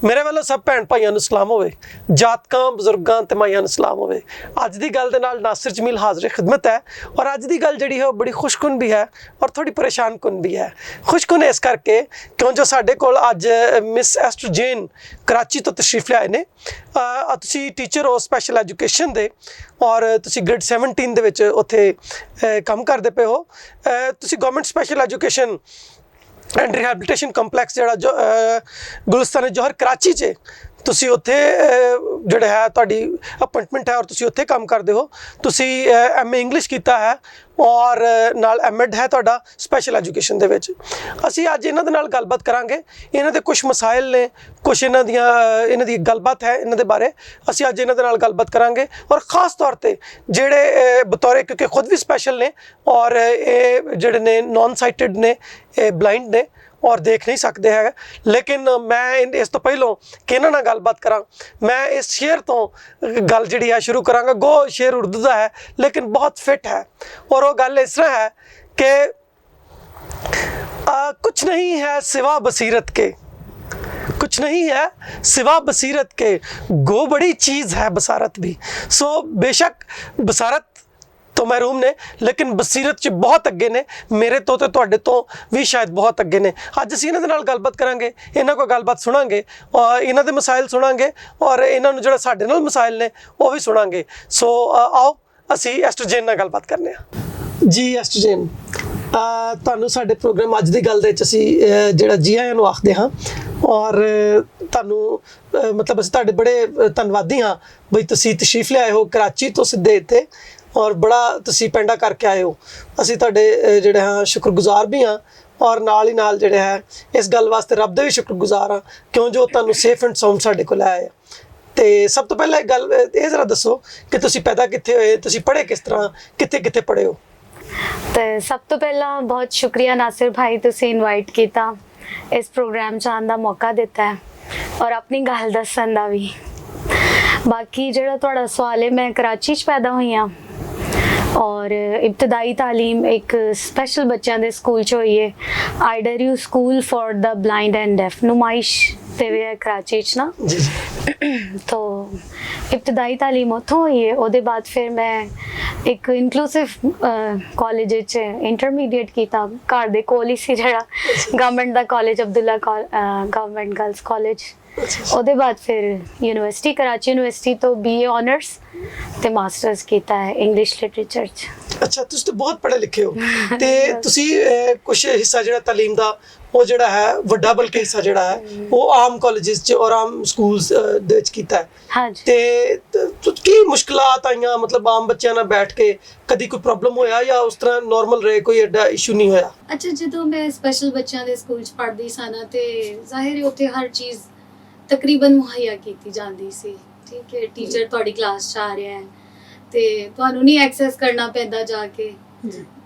ਮੇਰੇ ਵੱਲੋਂ ਸਭ ਭੈਣ ਭਾਈਆਂ ਨੂੰ ਸਲਾਮ ਹੋਵੇ, ਜਾਤਕਾਂ ਬਜ਼ੁਰਗਾਂ ਤੇ ਮਾਈਆਂ ਨੂੰ ਸਲਾਮ ਹੋਵੇ। ਅੱਜ ਦੀ ਗੱਲ ਦੇ ਨਾਲ ਨਾਸਿਰ ਜਮੀਲ ਹਾਜ਼ਰ ਖਿਦਮਤ ਹੈ ਔਰ ਅੱਜ ਦੀ ਗੱਲ ਜਿਹੜੀ ਹੈ ਉਹ ਬੜੀ ਖੁਸ਼ਕੁਨ ਵੀ ਹੈ ਔਰ ਥੋੜੀ ਪਰੇਸ਼ਾਨ ਕੁਨ ਵੀ ਹੈ। ਖੁਸ਼ਕੁਨ ਇਸ ਕਰਕੇ ਕਿਉਂ ਜੋ ਸਾਡੇ ਕੋਲ ਅੱਜ ਮਿਸ ਐਸਟਰ ਜੇਨ ਕਰਾਚੀ ਤੋਂ ਤਸ਼ਰੀਫ ਲਿਆਏ ਨੇ। ਤੁਸੀਂ ਟੀਚਰ ਹੋ ਸਪੈਸ਼ਲ ਐਜੂਕੇਸ਼ਨ ਦੇ ਔਰ ਤੁਸੀਂ ਗ੍ਰੇਡ 17 ਦੇ ਵਿੱਚ ਉੱਥੇ ਕੰਮ ਕਰਦੇ ਪਏ ਹੋ। ਤੁਸੀਂ government special education and rehabilitation complex जो गुलिस्तान जौहर कराची च ਤੁਸੀਂ ਉੱਥੇ ਜਿਹੜਾ ਹੈ ਤੁਹਾਡੀ ਅਪਾਇੰਟਮੈਂਟ ਹੈ ਔਰ ਤੁਸੀਂ ਉੱਥੇ ਕੰਮ ਕਰਦੇ ਹੋ। ਤੁਸੀਂ MA ਇੰਗਲਿਸ਼ ਕੀਤਾ ਹੈ ਔਰ ਨਾਲ MEd ਹੈ ਤੁਹਾਡਾ ਸਪੈਸ਼ਲ ਐਜੂਕੇਸ਼ਨ ਦੇ ਵਿੱਚ। ਅਸੀਂ ਅੱਜ ਇਹਨਾਂ ਦੇ ਨਾਲ ਗੱਲਬਾਤ ਕਰਾਂਗੇ। ਇਹਨਾਂ ਦੇ ਕੁਝ ਮਸਾਇਲ ਨੇ, ਕੁਝ ਇਹਨਾਂ ਦੀ ਗੱਲਬਾਤ ਹੈ, ਇਹਨਾਂ ਦੇ ਬਾਰੇ ਅਸੀਂ ਅੱਜ ਇਹਨਾਂ ਦੇ ਨਾਲ ਗੱਲਬਾਤ ਕਰਾਂਗੇ। ਔਰ ਖਾਸ ਤੌਰ ਤੇ ਜਿਹੜੇ ਬਤੌਰ ਕਿਉਂਕਿ ਖੁਦ ਵੀ ਸਪੈਸ਼ਲ ਨੇ ਔਰ ਇਹ ਜਿਹੜੇ ਨੇ ਨੌਨ ਸਾਈਟਡ ਨੇ, ਇਹ ਬਲਾਈंड ने और देख नहीं सकते हैं। लेकिन मैं इस तो पहलों कि इन्हां नाल गलबात करा, मैं इस शेर तो गल जिहड़ी है शुरू करांगा। गो शेर उर्दू का है लेकिन बहुत फिट है और वो गल इस तरह है कि कुछ नहीं है सिवा बसीरत के, कुछ नहीं है सिवा बसीरत के, गो बड़ी चीज़ है बसारत भी। सो बेशक बसारत तो महरूम ने लेकिन बसीरत च बहुत अगे ने, मेरे तो तुहाडे तो भी शायद बहुत अगे ने। अज असीं इन्हां दे नाल गलबात करांगे, इन्हां कोल गलबात सुणांगे और इन्हां दे मसाइल सुणांगे और इन्हां नूं जिहड़ा साडे नाल मसाइल ने वो भी सुणांगे। सो आओ असीं एस्टर जैन नाल गलबात करने आ जी। एस्टर जैन ਤੁਹਾਨੂੰ ਸਾਡੇ ਪ੍ਰੋਗਰਾਮ ਅੱਜ ਦੀ ਗੱਲ ਦੇ ਵਿੱਚ ਅਸੀਂ ਜਿਹੜਾ ਜੀ ਆਇਆਂ ਨੂੰ ਆਖਦੇ ਹਾਂ ਔਰ ਤੁਹਾਨੂੰ ਮਤਲਬ ਅਸੀਂ ਤੁਹਾਡੇ ਬੜੇ ਧੰਨਵਾਦੀ ਹਾਂ ਬਈ ਤੁਸੀਂ ਤਸ਼ਰੀਫ ਲਿਆਏ ਹੋ ਕਰਾਚੀ ਤੋਂ ਸਿੱਧੇ ਇੱਥੇ ਔਰ ਬੜਾ ਤੁਸੀਂ ਪੈਂਡਾ ਕਰਕੇ ਆਏ ਹੋ। ਅਸੀਂ ਤੁਹਾਡੇ ਜਿਹੜੇ ਹਾਂ ਸ਼ੁਕਰਗੁਜ਼ਾਰ ਵੀ ਹਾਂ ਔਰ ਨਾਲ ਹੀ ਨਾਲ ਜਿਹੜੇ ਹੈ ਇਸ ਗੱਲ ਵਾਸਤੇ ਰੱਬ ਦੇ ਵੀ ਸ਼ੁਕਰਗੁਜ਼ਾਰ ਹਾਂ ਕਿਉਂ ਜੋ ਤੁਹਾਨੂੰ ਸੇਫ ਐਂਡ ਸਾਊਂਡ ਸਾਡੇ ਕੋਲ ਆਏ ਆ। ਤੇ ਸਭ ਤੋਂ ਪਹਿਲਾਂ ਇੱਕ ਗੱਲ ਇਹ ਜ਼ਰਾ ਦੱਸੋ ਕਿ ਤੁਸੀਂ ਪੈਦਾ ਕਿੱਥੇ ਹੋਏ, ਤੁਸੀਂ ਪੜ੍ਹੇ ਕਿਸ ਤਰ੍ਹਾਂ, ਕਿੱਥੇ ਕਿੱਥੇ ਪੜ੍ਹੇ ਹੋ? तो सब तो पहला बहुत शुक्रिया नासिर भाई, तुसी इनवाइट किया, इस प्रोग्राम च आने का मौका दिता है और अपनी गल दसन का भी। बाकी जो थोड़ा सवाल है, मैं कराची च पैदा हुई हाँ और इब्तदाई तालीम एक स्पैशल बच्चों के स्कूल च हुई है, आइडरयू school for the blind and deaf, नुमाइश ते वे है कराची च ना। तो इब्तदाई तालीम उत्थों हुई है। उसके बाद फिर मैं एक इनकलूसिव कॉलेज इंटरमीडिएट किया घर दे कोल ही सी जड़ा गवर्नमेंट दा college Abdullah government girls college. उसके बाद फिर यूनिवर्सिटी कराची यूनिवर्सिटी तो BA ऑनर्स ते मास्टर्स किया है इंग्लिश लिटरेचर च। अच्छा, तुसीं तो बहुत पढ़े लिखे हो ते तुसीं कुछ हिस्सा जिहड़ा तालीम दा वो जिहड़ा है वड्डा बल्कि हिस्सा जिहड़ा है वो आम कॉलेजेस च और आम स्कूल्स दे विच कीता है। हाँ जी। ते की मुश्किलात आईयां, मतलब आम बच्चों नाल बैठ के कदी कोई प्रॉब्लम होया या उस तरह नॉर्मल रहे, कोई एडा इशू नहीं होया? अच्छा, जो मैं स्पैशल बच्चों के स्कूल च पढ़दी सा ना ते जाहिर है उत्थे हर चीज़ तकरीबन मुहैया की जाती सी। ठीक है, टीचर तुहाडी क्लास च आ रहा है ते तुहानू नहीं एक्सेस करना पैंदा जाके।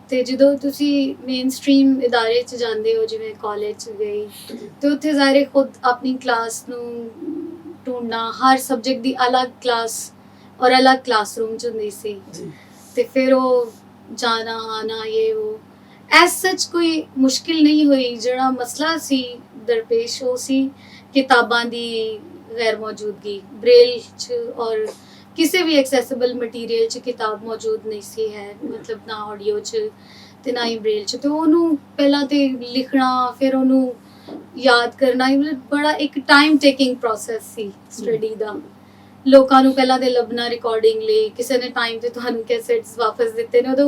ਤੇ ਜਦੋਂ ਤੁਸੀਂ ਮੇਨ ਸਟਰੀਮ ਇਦਾਰੇ 'ਚ ਜਾਂਦੇ ਹੋ ਜਿਵੇਂ ਕਾਲਜ 'ਚ ਗਈ ਤੇ ਉੱਥੇ ਜ਼ਾਹਿਰ ਖੁਦ ਆਪਣੀ ਕਲਾਸ ਨੂੰ ਢੂੰਡਣਾ, ਹਰ ਸਬਜੈਕਟ ਦੀ ਅਲੱਗ ਕਲਾਸ ਔਰ ਅਲੱਗ ਕਲਾਸਰੂਮ 'ਚ ਹੁੰਦੀ ਸੀ ਤੇ ਫਿਰ ਉਹ ਜਾਣਾ ਆਣਾ ਇਹ ਉਹ ਐਸ ਸੱਚ ਕੋਈ ਮੁਸ਼ਕਿਲ ਨਹੀਂ ਹੋਈ। ਜਿਹੜਾ ਮਸਲਾ ਸੀ ਦਰਪੇਸ਼ ਉਹ ਸੀ ਕਿਤਾਬਾਂ ਦੀ ਗੈਰ ਮੌਜੂਦਗੀ, ਬ੍ਰੇਲ 'ਚ ਔਰ किसी भी एक्सेसिबल मटीरियल च किताब मौजूद नहीं सी है, मतलब ना ऑडियो च ते ना ही ब्रेल च। तो उन्होंने पहला तो लिखना फिर उन्होंने याद करना ही मतलब बड़ा एक टाइम टेकिंग प्रोसैस सी स्टडी दा। लोगों को पहला तो लभना रिकॉर्डिंग ले, किसी ने टाइम से तुहानू कैसेट्स वापस दिते ने। उदों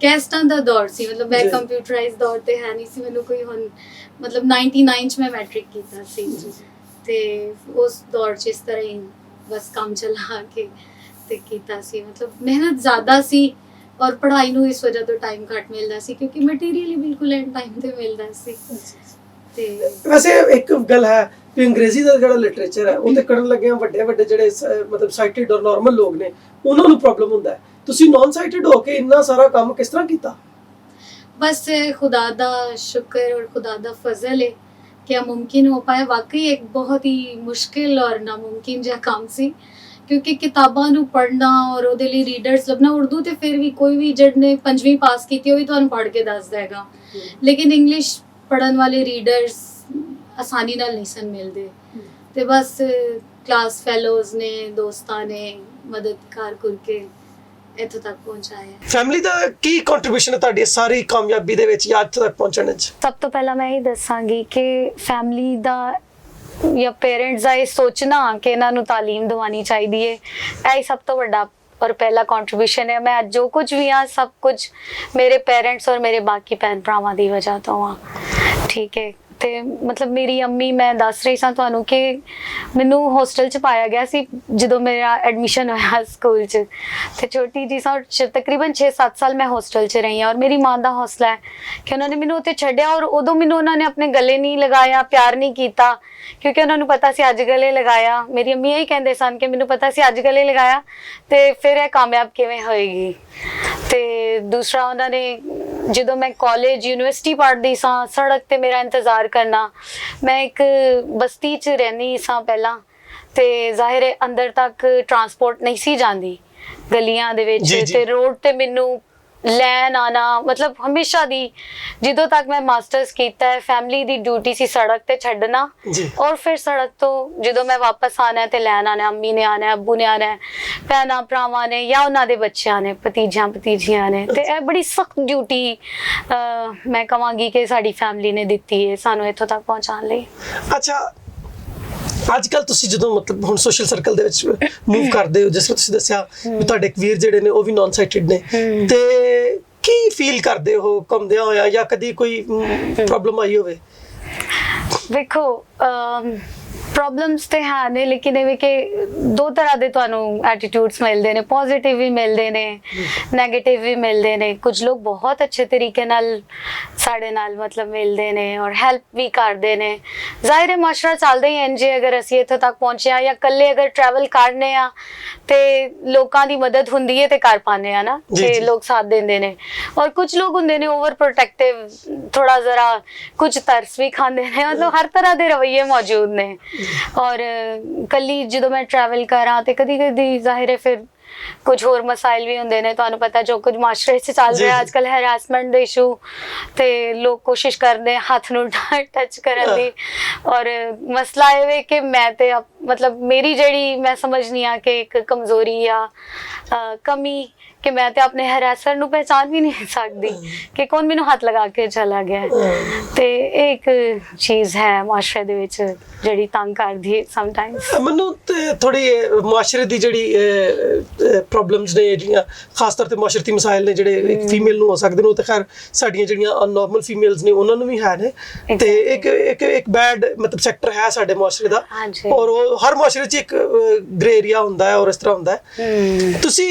कैसटां दा दौर सी, मतलब मैं कंप्यूटराइज दौर ते है नहीं सी। मैनू कोई हुण मतलब 99 च मैं मैट्रिक कीता सी ते उस दौर च इस तरह ही बस काम चला के ते कीता सी। मतलब मेहनत ज़्यादा सी और पढ़ाई नूं इस वजह तो टाइम घट मिलदा सी क्योंकि मटीरियल ही बिल्कुल एंड टाइम ते मिलदा सी। ते वैसे एक गल है कि अंग्रेजी ਦਾ ਜਿਹੜਾ ਲਿਟਰੇਚਰ ਹੈ ਉਹ ਤੇ ਕਰਨ ਲੱਗੇ ਵੱਡੇ ਵੱਡੇ ਜਿਹੜੇ ਮਤਲਬ ਸਾਈਟਡ ਔਰ ਨਾਰਮਲ ਲੋਕ ਨੇ ਉਹਨਾਂ ਨੂੰ ਪ੍ਰੋਬਲਮ ਹੁੰਦਾ ਹੈ। ਤੁਸੀਂ ਨੌਨ ਸਾਈਟਡ ਹੋ ਕੇ ਇੰਨਾ ਸਾਰਾ ਕੰਮ ਕਿਸ ਤਰ੍ਹਾਂ ਕੀਤਾ? बस खुदा दा शुक्र और खुदा दा फजल है क्या मुमकिन हो पाया। वाकई एक बहुत ही मुश्किल और नामुमकिन जहा काम सी क्योंकि किताबां नूं पढ़ना और उहदे लई रीडर्स लभना। उर्दू तो फिर भी कोई भी जिहने 5वीं पास की वो भी तुहानूं पढ़ के दस देगा, लेकिन इंग्लिश पढ़न वाले रीडर्स आसानी नाल नहीं सन मिलते। ਤੇ ਬਸ ਕਲਾਸ ਫੈਲੋਜ਼ ਨੇ, ਦੋਸਤਾਂ ਨੇ ਮਦਦ ਕਰਕੇ ਇੱਥੋਂ ਤੱਕ ਪਹੁੰਚਾਇਆ। ਫੈਮਿਲੀ ਦਾ ਕੀ ਕੰਟਰੀਬਿਊਸ਼ਨ ਹੈ ਤੁਹਾਡੀ ਸਾਰੀ ਕਾਮਯਾਬੀ ਦੇ ਵਿੱਚ ਜਾਂ ਇੱਥੋਂ ਤੱਕ ਪਹੁੰਚਣ ਵਿੱਚ? ਸਭ ਤੋਂ ਪਹਿਲਾਂ ਮੈਂ ਇਹ ਦੱਸਾਂਗੀ ਕਿ ਫੈਮਿਲੀ ਦਾ ਜਾਂ ਪੇਰੈਂਟਸ ਦਾ ਇਹ ਸੋਚਣਾ ਕਿ ਇਹਨਾਂ ਨੂੰ ਤਾਲੀਮ ਦਿਵਾਉਣੀ ਚਾਹੀਦੀ ਹੈ, ਇਹ ਸਭ ਤੋਂ ਵੱਡਾ ਔਰ ਪਹਿਲਾ ਕੰਟਰੀਬਿਊਸ਼ਨ ਹੈ। ਮੈਂ ਅੱਜ ਜੋ ਕੁਝ ਵੀ ਹਾਂ ਸਭ ਕੁਝ ਮੇਰੇ ਪੇਰੈਂਟਸ ਔਰ ਮੇਰੇ ਬਾਕੀ ਭੈਣ ਭਰਾਵਾਂ ਦੀ ਵਜ੍ਹਾ ਤੋਂ ਆ। ਠੀਕ ਹੈ, ਤੇ ਮਤਲਬ ਮੇਰੀ ਅੰਮੀ, ਮੈਂ ਦੱਸ ਰਹੀ ਸਾਂ ਤੁਹਾਨੂੰ ਕਿ ਮੈਨੂੰ ਹੋਸਟਲ 'ਚ ਪਾਇਆ ਗਿਆ ਸੀ ਜਦੋਂ ਮੇਰਾ ਐਡਮਿਸ਼ਨ ਹੋਇਆ ਸਕੂਲ 'ਚ, ਤੇ ਛੋਟੀ ਜੀ ਸਾਂ, ਤਕਰੀਬਨ 6-7 ਸਾਲ ਮੈਂ ਹੋਸਟਲ 'ਚ ਰਹੀ ਹਾਂ। ਔਰ ਮੇਰੀ ਮਾਂ ਦਾ ਹੌਸਲਾ ਹੈ ਕਿ ਉਹਨਾਂ ਨੇ ਮੈਨੂੰ ਉੱਥੇ ਛੱਡਿਆ ਔਰ ਉਦੋਂ ਮੈਨੂੰ ਉਹਨਾਂ ਨੇ ਆਪਣੇ ਗਲੇ ਨਹੀਂ ਲਗਾਇਆ, ਪਿਆਰ ਨਹੀਂ ਕੀਤਾ, ਕਿਉਂਕਿ ਉਹਨਾਂ ਨੂੰ ਪਤਾ ਸੀ ਅੱਜ ਗਲੇ ਲਗਾਇਆ, ਮੇਰੀ ਅੰਮੀ ਇਹੀ ਕਹਿੰਦੇ ਸਨ ਕਿ ਮੈਨੂੰ ਪਤਾ ਸੀ ਅੱਜ ਗਲੇ ਲਗਾਇਆ ਤੇ ਫਿਰ ਇਹ ਕਾਮਯਾਬ ਕਿਵੇਂ ਹੋਏਗੀ। ਤੇ ਦੂਸਰਾ ਉਹਨਾਂ ਨੇ ਜਦੋਂ ਮੈਂ ਕਾਲਜ ਯੂਨੀਵਰਸਿਟੀ ਪੜ੍ਹਦੀ ਸਾਂ, ਸੜਕ ਤੇ ਮੇਰਾ ਇੰਤਜ਼ਾਰ ਕਰਨਾ। ਮੈਂ ਇੱਕ ਬਸਤੀ 'ਚ ਰਹਿੰਦੀ ਸਾਂ ਪਹਿਲਾਂ, ਤੇ ਜ਼ਾਹਿਰ ਹੈ ਅੰਦਰ ਤੱਕ ਟਰਾਂਸਪੋਰਟ ਨਹੀਂ ਸੀ ਜਾਂਦੀ ਗਲੀਆਂ ਦੇ ਵਿੱਚ, ਤੇ ਰੋਡ ਤੇ ਮੈਨੂੰ ਲੈਣ ਆਣਾ, ਮਤਲਬ ਹਮੇਸ਼ਾ ਦੀ ਜਦੋਂ ਤੱਕ ਮੈਂ ਮਾਸਟਰਸ ਕੀਤਾ ਹੈ ਫੈਮਿਲੀ ਦੀ ਡਿਊਟੀ ਸੀ ਸੜਕ ਤੇ ਛੱਡਣਾ, ਔਰ ਫਿਰ ਸੜਕ ਤੋਂ ਜਦੋਂ ਮੈਂ ਵਾਪਸ ਆਣਾ ਤੇ ਲੈਣ ਆਣਾ, ਅੰਮੀ ਨੇ ਆਣਾ, ਅੱਬੂ ਨੇ ਆਣਾ, ਭੈਣਾਂ ਭਰਾਵਾਂ ਨੇ ਜਾਂ ਉਹਨਾਂ ਦੇ ਬੱਚਿਆਂ ਨੇ, ਭਤੀਜੀਆਂ ਨੇ। ਤੇ ਇਹ ਬੜੀ ਸਖਤ ਡਿਊਟੀ ਮੈਂ ਕਹਾਂਗੀ ਕਿ ਸਾਡੀ ਫੈਮਿਲੀ ਨੇ ਦਿੱਤੀ ਹੈ ਸਾਨੂੰ ਇੱਥੋਂ ਤੱਕ ਪਹੁੰਚਾਉਣ ਲਈ। ਅੱਛਾ, ਅੱਜ ਕੱਲ ਤੁਸੀਂ ਜਦੋਂ ਮਤਲਬ ਹੁਣ ਸੋਸ਼ਲ ਸਰਕਲ ਦੇ ਵਿੱਚ ਮੂਵ ਕਰਦੇ ਹੋ, ਜਿਸ ਤਰ੍ਹਾਂ ਤੁਸੀਂ ਦੱਸਿਆ ਵੀ ਤੁਹਾਡੇ ਇੱਕ ਵੀਰ ਜਿਹੜੇ ਨੇ ਉਹ ਵੀ ਨੌਨ ਸਾਈਟਡ ਨੇ, ਤੇ ਕੀ ਫੀਲ ਕਰਦੇ ਹੋ ਘੁੰਮਦਿਆਂ ਹੋਇਆ, ਜਾਂ ਕਦੀ ਕੋਈ ਪ੍ਰੋਬਲਮ ਆਈ ਹੋਵੇ? ਵੇਖੋ ਪ੍ਰੋਬਲਮਸ ਤੇ ਹੈ ਨੇ, ਲੇਕਿਨ ਇਹ ਵੀ ਕਿ ਦੋ ਤਰ੍ਹਾਂ ਦੇ ਤੁਹਾਨੂੰ ਐਟੀਟਿਊਡਸ ਮਿਲਦੇ ਨੇ, ਪੋਜ਼ਿਟਿਵ ਵੀ ਮਿਲਦੇ ਨੇ, ਨੈਗੇਟਿਵ ਵੀ ਮਿਲਦੇ ਨੇ। ਕੁਝ ਲੋਕ ਬਹੁਤ ਅੱਛੇ ਤਰੀਕੇ ਨਾਲ ਸਾਡੇ ਨਾਲ ਮਤਲਬ ਮਿਲਦੇ ਨੇ ਔਰ ਹੈਲਪ ਵੀ ਕਰਦੇ ਨੇ। ਜ਼ਾਹਿਰ ਹੈ ਮਾਸ਼ਰਾ ਚੱਲਦਾ ਹੀ ਹੈ, ਜੇ ਅਗਰ ਅਸੀਂ ਇੱਥੋਂ ਤੱਕ ਪਹੁੰਚੇ ਆ ਜਾਂ ਇਕੱਲੇ ਅਗਰ ਟਰੈਵਲ ਕਰਨੇ ਆ ਤੇ ਲੋਕਾਂ ਦੀ ਮਦਦ ਹੁੰਦੀ ਹੈ ਤੇ ਕਰ ਪਾਉਂਦੇ ਆ ਨਾ, ਤੇ ਲੋਕ ਸਾਥ ਦਿੰਦੇ ਨੇ। ਔਰ ਕੁਝ ਲੋਕ ਹੁੰਦੇ ਨੇ ਓਵਰ ਪ੍ਰੋਟੈਕਟਿਵ, ਥੋੜਾ ਜ਼ਰਾ ਕੁਝ ਤਰਸ ਵੀ ਖਾਂਦੇ ਨੇ, ਮਤਲਬ ਹਰ ਤਰ੍ਹਾਂ ਦੇ ਰਵੱਈਏ ਮੌਜੂਦ ਨੇ। ਔਰ ਕੱਲੀ ਜਦੋਂ ਮੈਂ ਟਰੈਵਲ ਕਰਾਂ ਤੇ ਕਦੀ ਕਦੀ ਜ਼ਾਹਿਰ ਹੈ ਫਿਰ ਕੁਝ ਹੋਰ ਮਸਾਇਲ ਵੀ ਹੁੰਦੇ ਨੇ, ਤੁਹਾਨੂੰ ਪਤਾ ਜੋ ਕੁਝ ਮਾਸ਼ਰੇ 'ਚ ਚੱਲ ਰਿਹਾ ਅੱਜ ਕੱਲ, ਹੈਰਾਸਮੈਂਟ ਦੇ ਇਸ਼ੂ, ਤੇ ਲੋਕ ਕੋਸ਼ਿਸ਼ ਕਰਦੇ ਹੱਥ ਨੂੰ ਟੱਚ ਕਰਨ ਦੀ। ਔਰ ਮਸਲਾ ਇਹ ਵੇ ਕਿ ਮੈਂ ਤੇ ਮਤਲਬ ਮੇਰੀ ਜਿਹੜੀ ਮੈਂ ਸਮਝਨੀ ਆ ਕਿ ਇੱਕ ਕਮਜ਼ੋਰੀ ਆ ਕਮੀ, ਕਿ ਮੈਂ ਤੇ ਆਪਣੇ ਹਰਾਸਰ ਨੂੰ ਪਹਿਚਾਨ ਵੀ ਨਹੀਂ ਸਕਦੀ ਕਿ ਕੌਣ ਮੈਨੂੰ ਹੱਥ ਲਗਾ ਕੇ ਚਲਾ ਗਿਆ। ਤੇ ਇਹ ਇੱਕ ਚੀਜ਼ ਹੈ ਮਾਸ਼ਰੇ ਦੇ ਵਿੱਚ ਜਿਹੜੀ ਤੰਗ ਕਰਦੀ ਹੈ ਸਮਟਾਈਮਸ ਮੈਨੂੰ। ਤੇ ਥੋੜੀ ਮਾਸ਼ਰੇ ਦੀ ਜਿਹੜੀ ਪ੍ਰੋਬਲਮਸ ਨੇ, ਜਿਹੜੀਆਂ ਖਾਸ ਤੌਰ ਤੇ ਮਾਸ਼ਰਤੀ ਮਸਾਇਲ ਨੇ ਜਿਹੜੇ ਇੱਕ ਫੀਮੇਲ ਨੂੰ ਹੋ ਸਕਦੇ ਨੇ, ਉਹ ਤੇ ਖੈਰ ਸਾਡੀਆਂ ਜਿਹੜੀਆਂ ਅਨਨੋਰਮਲ ਫੀਮੇਲਸ ਨੇ ਉਹਨਾਂ ਨੂੰ ਵੀ ਹੈ ਨੇ। ਤੇ ਇੱਕ ਬੈਡ ਮਤਲਬ ਸੈਕਟਰ ਹੈ ਸਾਡੇ ਮਾਸ਼ਰੇ ਦਾ, ਔਰ ਉਹ ਹਰ ਮਾਸ਼ਰੇ 'ਚ ਇੱਕ ਗ੍ਰੇ ਏਰੀਆ ਹੁੰਦਾ ਹੈ ਔਰ ਇਸ ਤਰ੍ਹਾਂ ਹੁੰਦਾ ਹੈ। ਤੁਸੀਂ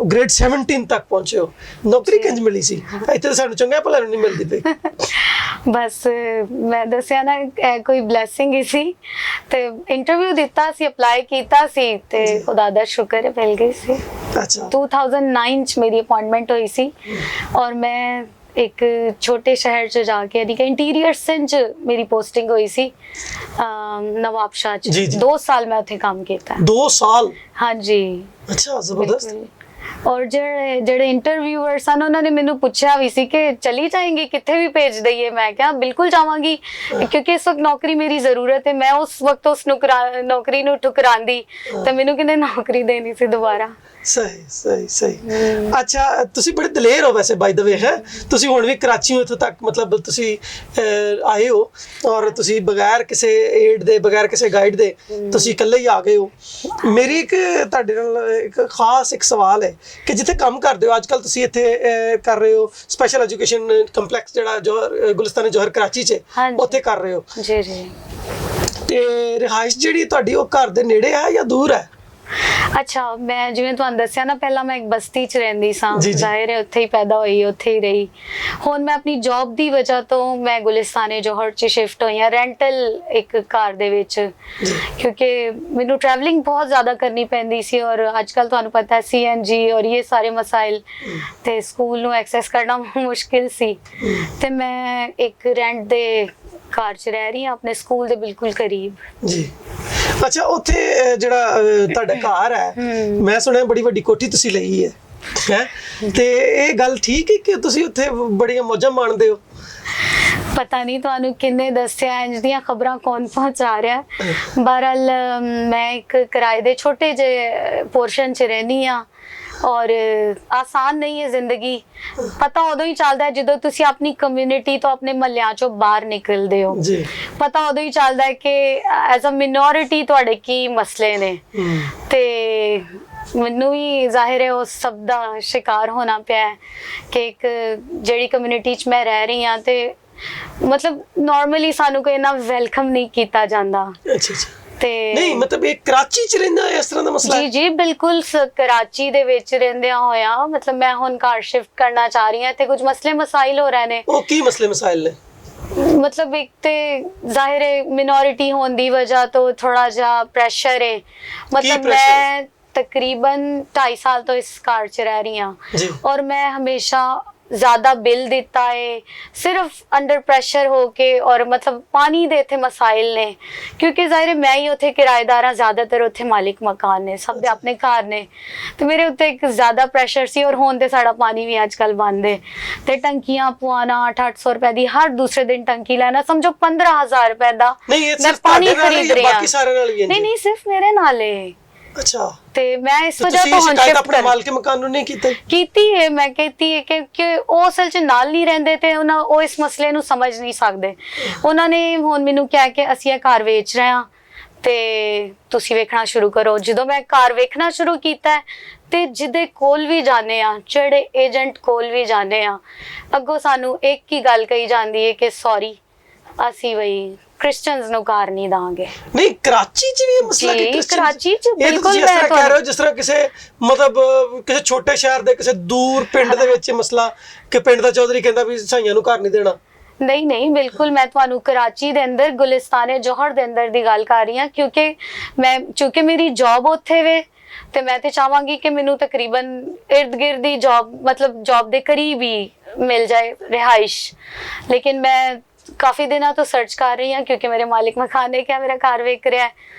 ਗ੍ਰੇਡ 17 ਤੱਕ ਪਹੁੰਚੇ ਹੋ, ਨੌਕਰੀ ਕਿੰਜ ਮਿਲੀ ਸੀ? ਇੱਥੇ ਤਾਂ ਸਾਨੂੰ ਚੰਗਾ ਭਲਾ ਨਹੀਂ ਮਿਲਦੀ ਪਈ। ਬਸ ਮੈਂ ਦੱਸਿਆ ਨਾ ਕੋਈ ਬਲੈਸਿੰਗ ਹੀ ਸੀ, ਤੇ ਇੰਟਰਵਿਊ ਦਿੱਤਾ ਸੀ, ਅਪਲਾਈ ਕੀਤਾ ਸੀ, ਤੇ ਖੁਦਾ ਦਾ ਸ਼ੁਕਰ ਹੈ ਮਿਲ ਗਈ ਸੀ। ਅੱਛਾ, 2009 ਚ ਮੇਰੀ ਅਪਾਇੰਟਮੈਂਟ ਹੋਈ ਸੀ, ਔਰ ਮੈਂ ਇੱਕ ਛੋਟੇ ਸ਼ਹਿਰ 'ਚ ਜਾ ਕੇ ਯਾਨੀ ਕਿ ਇੰਟੀਰੀਅਰ ਸਿੰਜ ਮੇਰੀ ਪੋਸਟਿੰਗ ਹੋਈ ਸੀ ਨਵਾਬਸ਼ਾਹ 'ਚ। 2 ਸਾਲ ਮੈਂ ਉੱਥੇ ਕੰਮ ਕੀਤਾ। 2 ਸਾਲ? ਹਾਂਜੀ। ਅੱਛਾ, ਜ਼ਬਰਦਸਤ। ਔਰ ਜਿਹੜੇ ਇੰਟਰਵਿਊਅਰ ਸਨ ਉਹਨਾਂ ਨੇ ਮੈਨੂੰ ਪੁੱਛਿਆ ਵੀ ਸੀ ਕਿ ਚਲੀ ਜਾਏਂਗੀ, ਕਿੱਥੇ ਵੀ ਭੇਜ ਦਈਏ? ਮੈਂ ਕਿਹਾ ਬਿਲਕੁਲ ਜਾਵਾਂਗੀ, ਕਿਉਂਕਿ ਇਸ ਵਕਤ ਨੌਕਰੀ ਮੇਰੀ ਜ਼ਰੂਰਤ ਹੈ। ਮੈਂ ਉਸ ਵਕਤ ਉਸ ਨੌਕਰੀ ਨੂੰ ਠੁਕਰਾਂਦੀ ਤੇ ਮੈਨੂੰ ਕਿਹਨੇ ਨੌਕਰੀ ਦੇਣੀ ਸੀ ਦੁਬਾਰਾ। ਸਹੀ। ਅੱਛਾ, ਤੁਸੀਂ ਬੜੇ ਦਲੇਰ ਹੋ ਵੈਸੇ ਬਾਈ ਦ ਵੇ, ਹੈ ਤੁਸੀਂ ਹੁਣ ਵੀ ਕਰਾਚੀੋਂ ਇੱਥੋਂ ਤੱਕ ਮਤਲਬ ਤੁਸੀਂ ਆਏ ਹੋ, ਔਰ ਤੁਸੀਂ ਬਗੈਰ ਕਿਸੇ ਏਡ ਦੇ, ਬਗੈਰ ਕਿਸੇ ਗਾਈਡ ਦੇ ਤੁਸੀਂ ਇਕੱਲੇ ਹੀ ਆ ਗਏ ਹੋ। ਮੇਰੀ ਇੱਕ ਤੁਹਾਡੇ ਨਾਲ ਇੱਕ ਖਾਸ ਇੱਕ ਸਵਾਲ ਹੈ ਕਿ ਜਿੱਥੇ ਕੰਮ ਕਰਦੇ ਹੋ ਅੱਜ ਕੱਲ, ਤੁਸੀਂ ਇੱਥੇ ਕਰ ਰਹੇ ਹੋ ਸਪੈਸ਼ਲ ਐਜੂਕੇਸ਼ਨ ਕੰਪਲੈਕਸ ਜਿਹੜਾ ਜੋਹਰ ਗੁਲਿਸਤਾਨ ਜੋਹਰ ਕਰਾਚੀ 'ਚ, ਉੱਥੇ ਕਰ ਰਹੇ ਹੋ। ਜੀ। ਤੇ ਰਿਹਾਇਸ਼ ਜਿਹੜੀ ਤੁਹਾਡੀ ਉਹ ਘਰ ਦੇ ਨੇੜੇ ਹੈ ਜਾਂ ਦੂਰ ਹੈ? ਅੱਛਾ, ਮੈਂ ਜਿਵੇਂ ਤੁਹਾਨੂੰ ਦੱਸਿਆ ਨਾ ਪਹਿਲਾਂ ਮੈਂ ਇੱਕ ਬਸਤੀ 'ਚ ਰਹਿੰਦੀ ਸਾਂ, ਜ਼ਾਹਿਰ ਹੈ ਉੱਥੇ ਹੀ ਪੈਦਾ ਹੋਈ, ਉੱਥੇ ਹੀ ਰਹੀ। ਹੁਣ ਮੈਂ ਆਪਣੀ ਜੌਬ ਦੀ ਵਜ੍ਹਾ ਤੋਂ ਮੈਂ ਗੁਲਿਸਤਾਨ ਜੋਹਰ 'ਚ ਸ਼ਿਫਟ ਹੋਈ ਹਾਂ ਰੈਂਟਲ ਇੱਕ ਘਰ ਦੇ ਵਿੱਚ, ਕਿਉਂਕਿ ਮੈਨੂੰ ਟਰੈਵਲਿੰਗ ਬਹੁਤ ਜ਼ਿਆਦਾ ਕਰਨੀ ਪੈਂਦੀ ਸੀ। ਔਰ ਅੱਜ ਕੱਲ ਤੁਹਾਨੂੰ ਪਤਾ ਹੈ CNG ਔਰ ਇਹ ਸਾਰੇ ਮਸਾਇਲ, ਤੇ ਸਕੂਲ ਨੂੰ ਐਕਸੈਸ ਕਰਨਾ ਮੁਸ਼ਕਿਲ ਸੀ। ਤੇ ਮੈਂ ਇੱਕ ਰੈਂਟ ਦੇ ਘਰ 'ਚ ਰਹਿ ਰਹੀ ਹਾਂ ਆਪਣੇ ਸਕੂਲ ਦੇ ਬਿਲਕੁਲ ਕਰੀਬ। ਜੀ। ਅੱਛਾ, ਉੱਥੇ ਜਿਹੜਾ ਤੁਹਾਡਾ ਘਰ ਹੈ, ਮੈਂ ਸੁਣਿਆ ਬੜੀ ਵੱਡੀ ਕੋਠੀ ਤੁਸੀਂ ਲਈ ਹੈ, ਤੇ ਇਹ ਗੱਲ ਠੀਕ ਹੈ ਕਿ ਤੁਸੀਂ ਉੱਥੇ ਬੜੀਆਂ ਮੌਜਾਂ ਮਾਣਦੇ ਹੋ? ਪਤਾ ਨਹੀਂ ਤੁਹਾਨੂੰ ਕਿੰਨੇ ਦੱਸਿਆ, ਇੰਜ ਦੀਆਂ ਖਬਰਾਂ ਕੌਣ ਪਹੁੰਚਾ ਰਿਹਾ। ਬਹਰਹਾਲ ਮੈਂ ਇੱਕ ਕਿਰਾਏ ਦੇ ਛੋਟੇ ਜਿਹੇ ਪੋਰਸ਼ਨ 'ਚ ਰਹਿੰਦੀ ਹਾਂ ਔਰ ਆਸਾਨ ਨਹੀਂ ਹੈ ਜ਼ਿੰਦਗੀ। ਪਤਾ ਉਦੋਂ ਹੀ ਚੱਲਦਾ ਹੈ ਜਦੋਂ ਤੁਸੀਂ ਆਪਣੀ ਕਮਿਊਨਿਟੀ ਤੋਂ, ਆਪਣੇ ਮਹੱਲਿਆਂ ਚੋਂ ਬਾਹਰ ਨਿਕਲਦੇ ਹੋ ਜੀ। ਪਤਾ ਉਦੋਂ ਹੀ ਚੱਲਦਾ ਹੈ ਕਿ ਐਜ਼ ਅ ਮਿਨੋਰਿਟੀ ਤੁਹਾਡੇ ਕੀ ਮਸਲੇ ਨੇ। ਤੇ ਮੈਨੂੰ ਵੀ ਜ਼ਾਹਿਰ ਹੈ ਉਸ ਸਭ ਦਾ ਸ਼ਿਕਾਰ ਹੋਣਾ ਪਿਆ ਹੈ ਕਿ ਇੱਕ ਜਿਹੜੀ ਕਮਿਊਨਿਟੀ 'ਚ ਮੈਂ ਰਹਿ ਰਹੀ ਹਾਂ ਤੇ ਮਤਲਬ ਨਾਰਮਲੀ ਸਾਨੂੰ ਕੋਈ ਇੰਨਾ ਵੈਲਕਮ ਨਹੀਂ ਕੀਤਾ ਜਾਂਦਾ। ਅੱਛਾ ਅੱਛਾ। ਤੇ ਨਹੀਂ ਮਤਲਬ ਇਹ ਕਰਾਚੀ ਚ ਰਹਿੰਦਾ ਹੈ ਇਸ ਤਰ੍ਹਾਂ ਦਾ ਮਸਲਾ ਜੀ ਜੀ ਬਿਲਕੁਲ ਕਰਾਚੀ ਦੇ ਵਿੱਚ ਰਹਿੰਦਿਆਂ ਹੋਇਆ ਮਤਲਬ ਮੈਂ ਹੁਣ ਘਰ ਸ਼ਿਫਟ ਕਰਨਾ ਚਾਹ ਰਹੀ ਹਾਂ ਤੇ ਕੁਝ ਮਸਲੇ ਮਸਾਇਲ ਹੋ ਰਹੇ ਨੇ। ਉਹ ਕੀ ਮਸਲੇ ਮਸਾਇਲ ਨੇ? ਮਤਲਬ ਇੱਕ ਤੇ ਜ਼ਾਹਿਰ ਹੈ ਮਿਨੋਰਿਟੀ ਹੋਣ ਦੀ ਵਜ੍ਹਾ ਤੋਂ ਥੋੜਾ ਜਿਹਾ ਪ੍ਰੈਸ਼ਰ ਹੈ। ਮਤਲਬ ਮੈਂ ਤਕਰੀਬਨ 2.5 ਸਾਲ ਤੋਂ ਇਸ ਘਰ 'ਚ ਰਹਿ ਰਹੀ ਹਾਂ ਔਰ ਮੈਂ ਹਮੇਸ਼ਾ ਜ਼ਿਆਦਾ ਬਿੱਲ ਦਿੱਤਾ ਹੈ ਸਿਰਫ ਅੰਡਰ ਪ੍ਰੈਸ਼ਰ ਹੋ ਕੇ ਔਰ ਮਤਲਬ ਪਾਣੀ ਦੇ ਇੱਥੇ ਮਸਾਇਲ ਨੇ ਕਿਉਂਕਿ ਜ਼ਾਹਿਰ ਹੈ ਮੈਂ ਹੀ ਉੱਥੇ ਕਿਰਾਏਦਾਰ ਹਾਂ, ਜ਼ਿਆਦਾਤਰ ਉੱਥੇ ਮਾਲਿਕ ਮਕਾਨ ਨੇ, ਸਭ ਦੇ ਆਪਣੇ ਘਰ ਨੇ ਤੇ ਮੇਰੇ ਉੱਤੇ ਇੱਕ ਜ਼ਿਆਦਾ ਪ੍ਰੈਸ਼ਰ ਸੀ। ਔਰ ਹੁਣ ਤੇ ਸਾਡਾ ਪਾਣੀ ਵੀ ਅੱਜ ਕੱਲ੍ਹ ਬੰਦ ਹੈ ਤੇ ਟੰਕੀਆਂ ਪਵਾਉਣਾ 800 ਰੁਪਏ ਦੀ ਹਰ ਦੂਸਰੇ ਦਿਨ ਟੰਕੀ ਲੈਣਾ, ਸਮਝੋ 15,000 ਰੁਪਏ ਦਾ ਮੈਂ ਪਾਣੀ ਖਰੀਦ ਰਹੀ ਹਾਂ। ਨਹੀਂ ਸਿਰਫ ਮੇਰੇ ਨਾਲ ਹੈ। ਅੱਛਾ। ਤੇ ਮੈਂ ਇਸ ਵਜ੍ਹਾ ਤੋਂ ਹੁਣ ਸ਼ਿਕਾਇਤ ਆਪਣੇ ਮਾਲਕ ਮਕਾਨ ਨੂੰ ਨਹੀਂ ਕੀਤੀ ਹੈ। ਮੈਂ ਕਹਿੰਦੀ ਹੈ ਕਿ ਉਹ ਅਸਲ 'ਚ ਨਾਲ ਨਹੀਂ ਰਹਿੰਦੇ ਤੇ ਉਹ ਇਸ ਮਸਲੇ ਨੂੰ ਸਮਝ ਨਹੀਂ ਸਕਦੇ। ਉਹਨਾਂ ਨੇ ਹੁਣ ਮੈਨੂੰ ਕਿਹਾ ਕਿ ਅਸੀਂ ਇਹ ਘਰ ਵੇਚ ਰਹੇ ਹਾਂ ਤੇ ਤੁਸੀਂ ਵੇਖਣਾ ਸ਼ੁਰੂ ਕਰੋ। ਜਦੋਂ ਮੈਂ ਘਰ ਵੇਖਣਾ ਸ਼ੁਰੂ ਕੀਤਾ ਤੇ ਜਿਹਦੇ ਕੋਲ ਵੀ ਜਾਂਦੇ ਆ, ਜਿਹੜੇ ਏਜੰਟ ਕੋਲ ਵੀ ਜਾਂਦੇ ਆ, ਅੱਗੋਂ ਸਾਨੂੰ ਇੱਕ ਹੀ ਗੱਲ ਕਹੀ ਜਾਂਦੀ ਹੈ ਕਿ ਸੌਰੀ ਅਸੀਂ ਬਈ ਕ੍ਰਿਸਚੀਅਨਸ ਨੂੰ ਕਾਰ ਨਹੀਂ ਦਾਂਗੇ। ਨਹੀਂ ਕਰਾਚੀ ਚ ਵੀ ਇਹ ਮਸਲਾ ਕਿ ਕਰਾਚੀ ਚ ਬਿਲਕੁਲ ਮੈਂ ਕਹਿ ਰਿਹਾ ਜਿਸ ਤਰ੍ਹਾਂ ਕਿਸੇ ਮਤਲਬ ਕਿਸੇ ਛੋਟੇ ਸ਼ਹਿਰ ਦੇ ਕਿਸੇ ਦੂਰ ਪਿੰਡ ਦੇ ਵਿੱਚ ਮਸਲਾ ਕਿ ਪਿੰਡ ਦਾ ਚੌਧਰੀ ਕਹਿੰਦਾ ਵੀ ਸਾਈਆਂ ਨੂੰ ਘਰ ਨਹੀਂ ਦੇਣਾ। ਨਹੀਂ ਬਿਲਕੁਲ ਮੈਂ ਤੁਹਾਨੂੰ ਕਰਾਚੀ ਦੇ ਅੰਦਰ ਗੁਲਿਸਤਾਨੇ ਜੋਹਰ ਦੇ ਅੰਦਰ ਦੀ ਗੱਲ ਕਰ ਰਹੀ ਹਾਂ ਕਿਉਂਕਿ ਮੇਰੀ ਜੌਬ ਉੱਥੇ ਵੇ ਤੇ ਮੈਂ ਤੇ ਚਾਹਾਂਗੀ ਕਿ ਮੈਨੂੰ ਤਕਰੀਬਨ ਇਰਦ ਗਿਰਦ ਦੀ ਜੌਬ ਮਤਲਬ ਜੌਬ ਦੇ ਕਰੀਬ ਹੀ ਮਿਲ ਜਾਏ ਰਿਹਾਇਸ਼। ਲੇਕਿਨ ਮੈਂ ਕਾਫੀ ਦਿਨਾਂ ਤੋਂ ਸਰਚ ਕਰ ਰਹੀ ਹਾਂ ਕਿਉਂਕਿ ਮੇਰੇ ਮਾਲਿਕ ਮਕਾਨ ਨੇ ਕਿਹਾ ਮੇਰਾ ਘਰ ਵੇਚ ਰਿਹਾ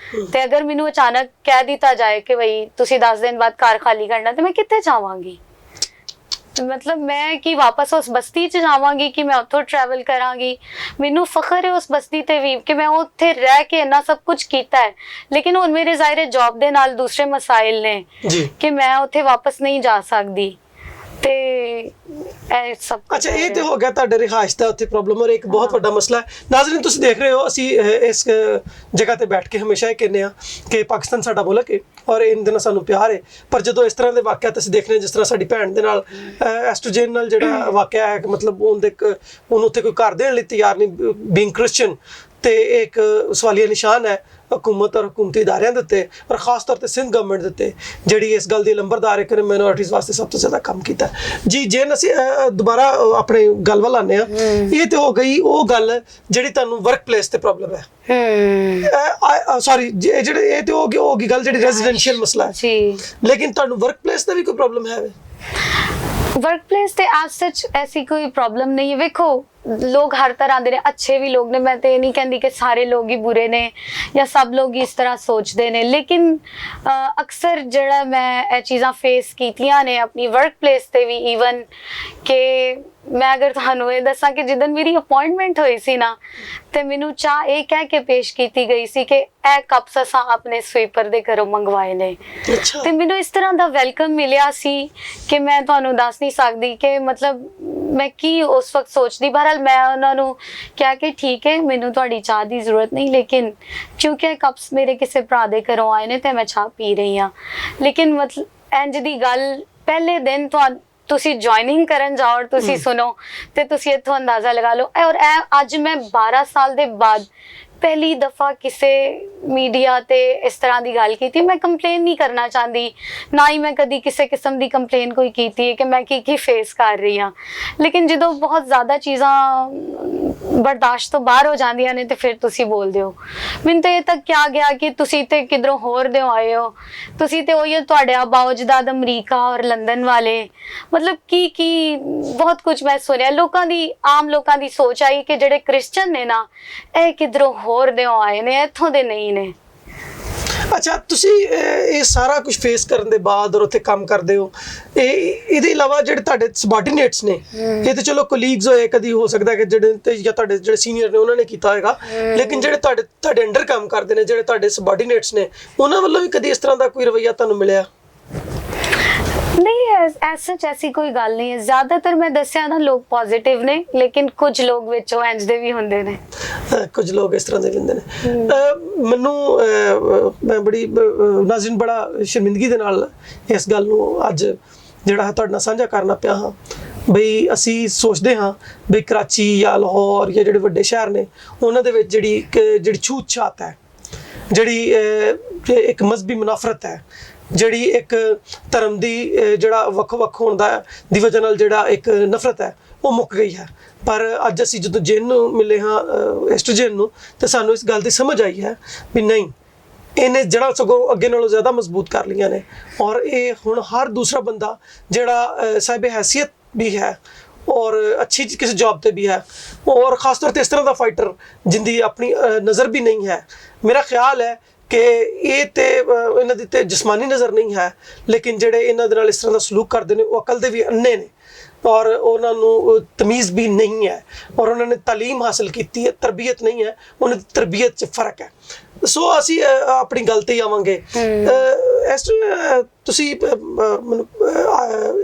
ਤੇ ਅਗਰ ਮੈਨੂੰ ਅਚਾਨਕ ਕਹਿ ਦਿੱਤਾ ਜਾਏ ਕਿ ਬਈ ਤੁਸੀਂ 10 ਦਿਨ ਬਾਅਦ ਘਰ ਖਾਲੀ ਕਰਨਾ ਤੇ ਮੈਂ ਕਿੱਥੇ ਜਾਵਾਂਗੀ? ਮਤਲਬ ਮੈਂ ਕੀ ਵਾਪਸ ਉਸ ਬਸਤੀ 'ਚ ਜਾਵਾਂਗੀ ਕਿ ਮੈਂ ਉੱਥੋਂ ਟਰੈਵਲ ਕਰਾਂਗੀ? ਮੈਨੂੰ ਫਖਰ ਹੈ ਉਸ ਬਸਤੀ ਤੇ ਵੀ ਕਿ ਮੈਂ ਉੱਥੇ ਰਹਿ ਕੇ ਇੰਨਾ ਸਭ ਕੁਝ ਕੀਤਾ ਹੈ ਲੇਕਿਨ ਹੁਣ ਮੇਰੇ ਜ਼ਾਹਿਰ ਜੌਬ ਦੇ ਨਾਲ ਦੂਸਰੇ ਮਸਾਇਲ ਨੇ ਕਿ ਮੈਂ ਉੱਥੇ ਵਾਪਸ ਨਹੀਂ ਜਾ ਸਕਦੀ ਤੇ ਇਹ ਸਭ। ਅੱਛਾ ਇਹ ਤੇ ਹੋ ਗਿਆ ਤੁਹਾਡੇ ਰਿਹਾਇਸ਼ ਦਾ ਉੱਥੇ ਪ੍ਰੋਬਲਮ ਔਰ ਇੱਕ ਬਹੁਤ ਵੱਡਾ ਮਸਲਾ ਹੈ। ਨਾਜ਼ਰੀਨ ਤੁਸੀਂ ਦੇਖ ਰਹੇ ਹੋ ਅਸੀਂ ਇਸ ਜਗ੍ਹਾ ਤੇ ਬੈਠ ਕੇ ਹਮੇਸ਼ਾ ਇਹ ਕਹਿੰਦੇ ਹਾਂ ਕਿ ਪਾਕਿਸਤਾਨ ਸਾਡਾ ਮੁਲਕ ਹੈ ਔਰ ਇਹਨਾਂ ਨਾਲ ਸਾਨੂੰ ਪਿਆਰ ਹੈ ਪਰ ਜਦੋਂ ਇਸ ਤਰ੍ਹਾਂ ਦੇ ਵਾਕਿਆਤ ਅਸੀਂ ਦੇਖਦੇ ਜਿਸ ਤਰ੍ਹਾਂ ਸਾਡੀ ਭੈਣ ਦੇ ਨਾਲ ਐਸਟ੍ਰੋਜਨ ਨਾਲ ਜਿਹੜਾ ਵਾਕਿਆ ਹੈ ਕਿ ਮਤਲਬ ਉਹਨੂੰ ਉੱਥੇ ਕੋਈ ਘਰ ਦੇਣ ਲਈ ਤਿਆਰ ਨਹੀਂ ਬੀਇੰਗ ਕ੍ਰਿਸਚੀਅਨ ਤੇ ਇੱਕ ਸਵਾਲੀਆ ਨਿਸ਼ਾਨ ਹੈ हुकूमत और हुकूमती इदारियां के उत्ते और खास तौर पर सिंध गवर्नमेंट के उत्ते जिहड़ी इस गल दी लंबरदार है कि माइनॉरिटीज़ वास्ते सब तो ज़्यादा काम किया जी। जे असीं दोबारा अपने गल वल आने ये तो हो गई वो गल जिहड़ी तुहानूं वर्क प्लेस ते प्रॉब्लम है सॉरी जिहड़े ये तो होगी गल जिहड़ी रेजिडेंशियल मसला है लेकिन तुहानूं वर्क प्लेस दा भी कोई प्रॉब्लम है? वर्क प्लेस ते एज सच ऐसी कोई प्रॉब्लम नहीं है। देखो लोग हर तरह ਦੇ ਨੇ, ਅੱਛੇ ਵੀ ਲੋਕ ਨੇ, ਮੈਂ ਤੇ ਨਹੀਂ ਕਹਿੰਦੀ ਕਿ ਸਾਰੇ ਲੋਕ ਹੀ ਬੁਰੇ ਨੇ ਜਾਂ ਸਭ ਲੋਕ ਇਸ ਤਰ੍ਹਾਂ ਸੋਚਦੇ ਨੇ ਲੇਕਿਨ ਅਕਸਰ ਜਿਹੜਾ ਮੈਂ ਇਹ ਚੀਜ਼ਾਂ ਫੇਸ ਕੀਤੀਆਂ ਨੇ ਆਪਣੀ ਵਰਕ ਪਲੇਸ ਤੇ ਵੀ ਈਵਨ ਕਿ ਮੈਂ ਅਗਰ ਤੁਹਾਨੂੰ ਇਹ ਦੱਸਾਂ ਕਿ ਜਿੱਦਣ ਮੇਰੀ ਅਪਾਇੰਟਮੈਂਟ ਹੋਈ ਸੀ ਨਾ ਤੇ ਮੈਨੂੰ ਚਾਹ ਇਹ ਕਹਿ ਕੇ ਪੇਸ਼ ਕੀਤੀ ਗਈ ਸੀ ਕਿ ਇਹ ਕੱਪਸ ਅਸਾਂ ਆਪਣੇ ਸਵੀਪਰ ਦੇ ਘਰੋਂ ਮੰਗਵਾਏ ਨੇ ਤੇ ਮੈਨੂੰ ਇਸ ਤਰ੍ਹਾਂ ਦਾ ਵੈਲਕਮ ਮਿਲਿਆ ਸੀ ਕਿ ਮੈਂ ਤੁਹਾਨੂੰ ਦੱਸ ਨਹੀਂ ਸਕਦੀ ਕਿ ਮਤਲਬ ਮੈਂ ਕੀ ਉਸ ਵਕਤ ਸੋਚਦੀ। ਬਹਰਹਾਲ ਮੈਂ ਉਹਨਾਂ ਨੂੰ ਕਿਹਾ ਕਿ ਠੀਕ ਹੈ ਮੈਨੂੰ ਤੁਹਾਡੀ ਚਾਹ ਦੀ ਜ਼ਰੂਰਤ ਨਹੀਂ ਲੇਕਿਨ ਕਿਉਂਕਿ ਇਹ ਕੱਪਸ ਮੇਰੇ ਕਿਸੇ ਭਰਾ ਦੇ ਘਰੋਂ ਆਏ ਨੇ ਤੇ ਮੈਂ ਚਾਹ ਪੀ ਰਹੀ ਹਾਂ ਲੇਕਿਨ ਮਤਲਬ ਇੰਜ ਦੀ ਗੱਲ ਪਹਿਲੇ ਦਿਨ ਤੁਸੀਂ ਜੁਆਇਨਿੰਗ ਕਰਨ ਜਾਓ ਔਰ ਤੁਸੀਂ ਸੁਣੋ ਤੇ ਤੁਸੀਂ ਇੱਥੋਂ ਅੰਦਾਜ਼ਾ ਲਗਾ ਲਓ। ਔਰ ਅੱਜ ਮੈਂ 12 ਸਾਲ ਦੇ ਬਾਅਦ ਪਹਿਲੀ ਦਫਾ ਕਿਸੇ ਮੀਡੀਆ ਤੇ ਇਸ ਤਰ੍ਹਾਂ ਦੀ ਗੱਲ ਕੀਤੀ। ਮੈਂ ਕੰਪਲੇਨ ਨਹੀਂ ਕਰਨਾ ਚਾਹੁੰਦੀ ਨਾ ਹੀ ਮੈਂ ਕਦੀ ਕਿਸੇ ਕਿਸਮ ਦੀ ਕੰਪਲੇਨ ਕੋਈ ਕੀਤੀ ਹੈ ਕਿ ਮੈਂ ਕੀ ਫੇਸ ਕਰ ਰਹੀ ਹਾਂ ਲੇਕਿਨ ਜਦੋਂ ਬਹੁਤ ਜ਼ਿਆਦਾ ਚੀਜ਼ਾਂ ਬਰਦਾਸ਼ਤ ਤੋਂ ਬਾਹਰ ਹੋ ਜਾਂਦੀਆਂ ਨੇ ਤੇ ਫਿਰ ਤੁਸੀਂ ਬੋਲਦੇ ਹੋ। ਮੈਨੂੰ ਤਾਂ ਇਹ ਤੱਕ ਕਿਹਾ ਗਿਆ ਕਿ ਤੁਸੀਂ ਤੇ ਕਿਧਰੋਂ ਹੋਰ ਦੇ ਆਏ ਹੋ, ਤੁਸੀਂ ਤੇ ਉਹੀ ਤੁਹਾਡੇ ਬਾਉਜਦਾਦ ਅਮਰੀਕਾ ਔਰ ਲੰਦਨ ਵਾਲੇ ਮਤਲਬ ਕੀ ਬਹੁਤ ਕੁਝ ਮੈਂ ਸੁਣਿਆ। ਆਮ ਲੋਕਾਂ ਦੀ ਸੋਚ ਆਈ ਕਿ ਜਿਹੜੇ ਕ੍ਰਿਸਚਨ ਨੇ ਨਾ ਇਹ ਕਿਧਰੋਂ ਹੋਰ ਦੇ ਆਏ ਨੇ, ਇੱਥੋਂ ਦੇ ਨਹੀਂ ਨੇ। ਅੱਛਾ, ਤੁਸੀਂ ਇਹ ਸਾਰਾ ਕੁਝ ਫੇਸ ਕਰਨ ਦੇ ਬਾਅਦ ਔਰ ਉੱਥੇ ਕੰਮ ਕਰਦੇ ਹੋ, ਇਹਦੇ ਇਲਾਵਾ ਜਿਹੜੇ ਤੁਹਾਡੇ ਸਬਆਰਡੀਨੇਟਸ ਨੇ, ਇਹ ਤਾਂ ਚਲੋ ਕੋਲੀਗਸ ਹੋਏ, ਕਦੀ ਹੋ ਸਕਦਾ ਕਿ ਜਿਹੜੇ ਤੇ ਜਾਂ ਤੁਹਾਡੇ ਜਿਹੜੇ ਸੀਨੀਅਰ ਨੇ ਉਹਨਾਂ ਨੇ ਕੀਤਾ ਹੋਏਗਾ, ਲੇਕਿਨ ਜਿਹੜੇ ਤੁਹਾਡੇ ਅੰਡਰ ਕੰਮ ਕਰਦੇ ਨੇ, ਜਿਹੜੇ ਤੁਹਾਡੇ ਸਬਆਰਡੀਨੇਟਸ ਨੇ, ਉਹਨਾਂ ਵੱਲੋਂ ਵੀ ਕਦੀ ਇਸ ਤਰ੍ਹਾਂ ਦਾ ਕੋਈ ਰਵੱਈਆ ਤੁਹਾਨੂੰ ਮਿਲਿਆ? नहीं ऐसा ऐसी कोई गल नहीं है। ज्यादातर मैं दसिया ना लोग पॉजिटिव ने, लेकिन कुछ लोग विचों इंज दे भी हुंदे ने, ਕੁਝ ਲੋਕ ਇਸ ਤਰ੍ਹਾਂ ਦੇ ਹੁੰਦੇ ਨੇ। ਮੈਨੂੰ ਮੈਂ ਬੜੀ ਨਾਜ਼ਰੀਨ ਬੜਾ ਸ਼ਰਮਿੰਦਗੀ ਦੇ ਨਾਲ ਇਸ ਗੱਲ ਨੂੰ ਅੱਜ ਜਿਹੜਾ ਹੈ ਤੁਹਾਡੇ ਨਾਲ ਸਾਂਝਾ ਕਰਨਾ ਪਿਆ ਹਾਂ ਬਈ ਅਸੀਂ ਸੋਚਦੇ ਹਾਂ ਬਈ ਕਰਾਚੀ ਜਾਂ ਲਾਹੌਰ ਜਾਂ ਜਿਹੜੇ ਵੱਡੇ ਸ਼ਹਿਰ ਨੇ ਉਹਨਾਂ ਦੇ ਵਿੱਚ ਜਿਹੜੀ ਛੂਤ ਛਾਤ ਹੈ, ਜਿਹੜੀ ਇੱਕ ਮਜ਼ਹਬੀ ਮੁਨਾਫਰਤ ਹੈ, ਜਿਹੜੀ ਇੱਕ ਧਰਮ ਦੀ ਜਿਹੜਾ ਵੱਖ ਹੋਣ ਦੀ ਵਜ੍ਹਾ ਨਾਲ ਜਿਹੜਾ ਇੱਕ ਨਫ਼ਰਤ ਹੈ ਉਹ ਮੁੱਕ ਗਈ ਹੈ। ਪਰ ਅੱਜ ਅਸੀਂ ਜਦੋਂ ਜੇਨ ਨੂੰ ਮਿਲੇ ਹਾਂ, ਐਸਟਰੋਜਨ ਨੂੰ, ਤੇ ਸਾਨੂੰ ਇਸ ਗੱਲ ਦੀ ਸਮਝ ਆਈ ਹੈ ਵੀ ਨਹੀਂ, ਇਹਨੇ ਜੜ੍ਹਾਂ ਸਗੋਂ ਅੱਗੇ ਨਾਲੋਂ ਜ਼ਿਆਦਾ ਮਜ਼ਬੂਤ ਕਰ ਲਈਆਂ ਨੇ, ਔਰ ਇਹ ਹੁਣ ਹਰ ਦੂਸਰਾ ਬੰਦਾ ਜਿਹੜਾ ਸਾਹਿਬ ਹੈਸੀਅਤ ਵੀ ਹੈ ਔਰ ਅੱਛੀ ਕਿਸੇ ਜੌਬ ਤੇ ਵੀ ਹੈ, ਔਰ ਖਾਸ ਤੌਰ ਤੇ ਇਸ ਤਰ੍ਹਾਂ ਦਾ ਫਾਈਟਰ ਜਿੰਦੀ ਆਪਣੀ ਨਜ਼ਰ ਵੀ ਨਹੀਂ ਹੈ, ਮੇਰਾ ਖਿਆਲ ਹੈ ਕਿ ਇਹ ਤੇ ਇਹਨਾਂ ਦੀ ਤੇ ਜਿਸਮਾਨੀ ਨਜ਼ਰ ਨਹੀਂ ਹੈ, ਲੇਕਿਨ ਜਿਹੜੇ ਇਹਨਾਂ ਦੇ ਨਾਲ ਇਸ ਤਰ੍ਹਾਂ ਦਾ ਸਲੂਕ ਕਰਦੇ ਨੇ ਉਹ ਅਕਲ ਦੇ ਵੀ ਅੰਨੇ ਨੇ, ਔਰ ਉਹਨਾਂ ਨੂੰ ਤਮੀਜ਼ ਵੀ ਨਹੀਂ ਹੈ, ਔਰ ਉਹਨਾਂ ਨੇ ਤਾਲੀਮ ਹਾਸਲ ਕੀਤੀ ਹੈ, ਤਰਬੀਅਤ ਨਹੀਂ ਹੈ, ਉਹਨਾਂ ਦੀ ਤਰਬੀਅਤ 'ਚ ਫਰਕ ਹੈ। ਸੋ ਅਸੀਂ ਆਪਣੀ ਗੱਲ ਤੇ ਹੀ ਆਵਾਂਗੇ। ਤੁਸੀਂ ਮੈਨੂੰ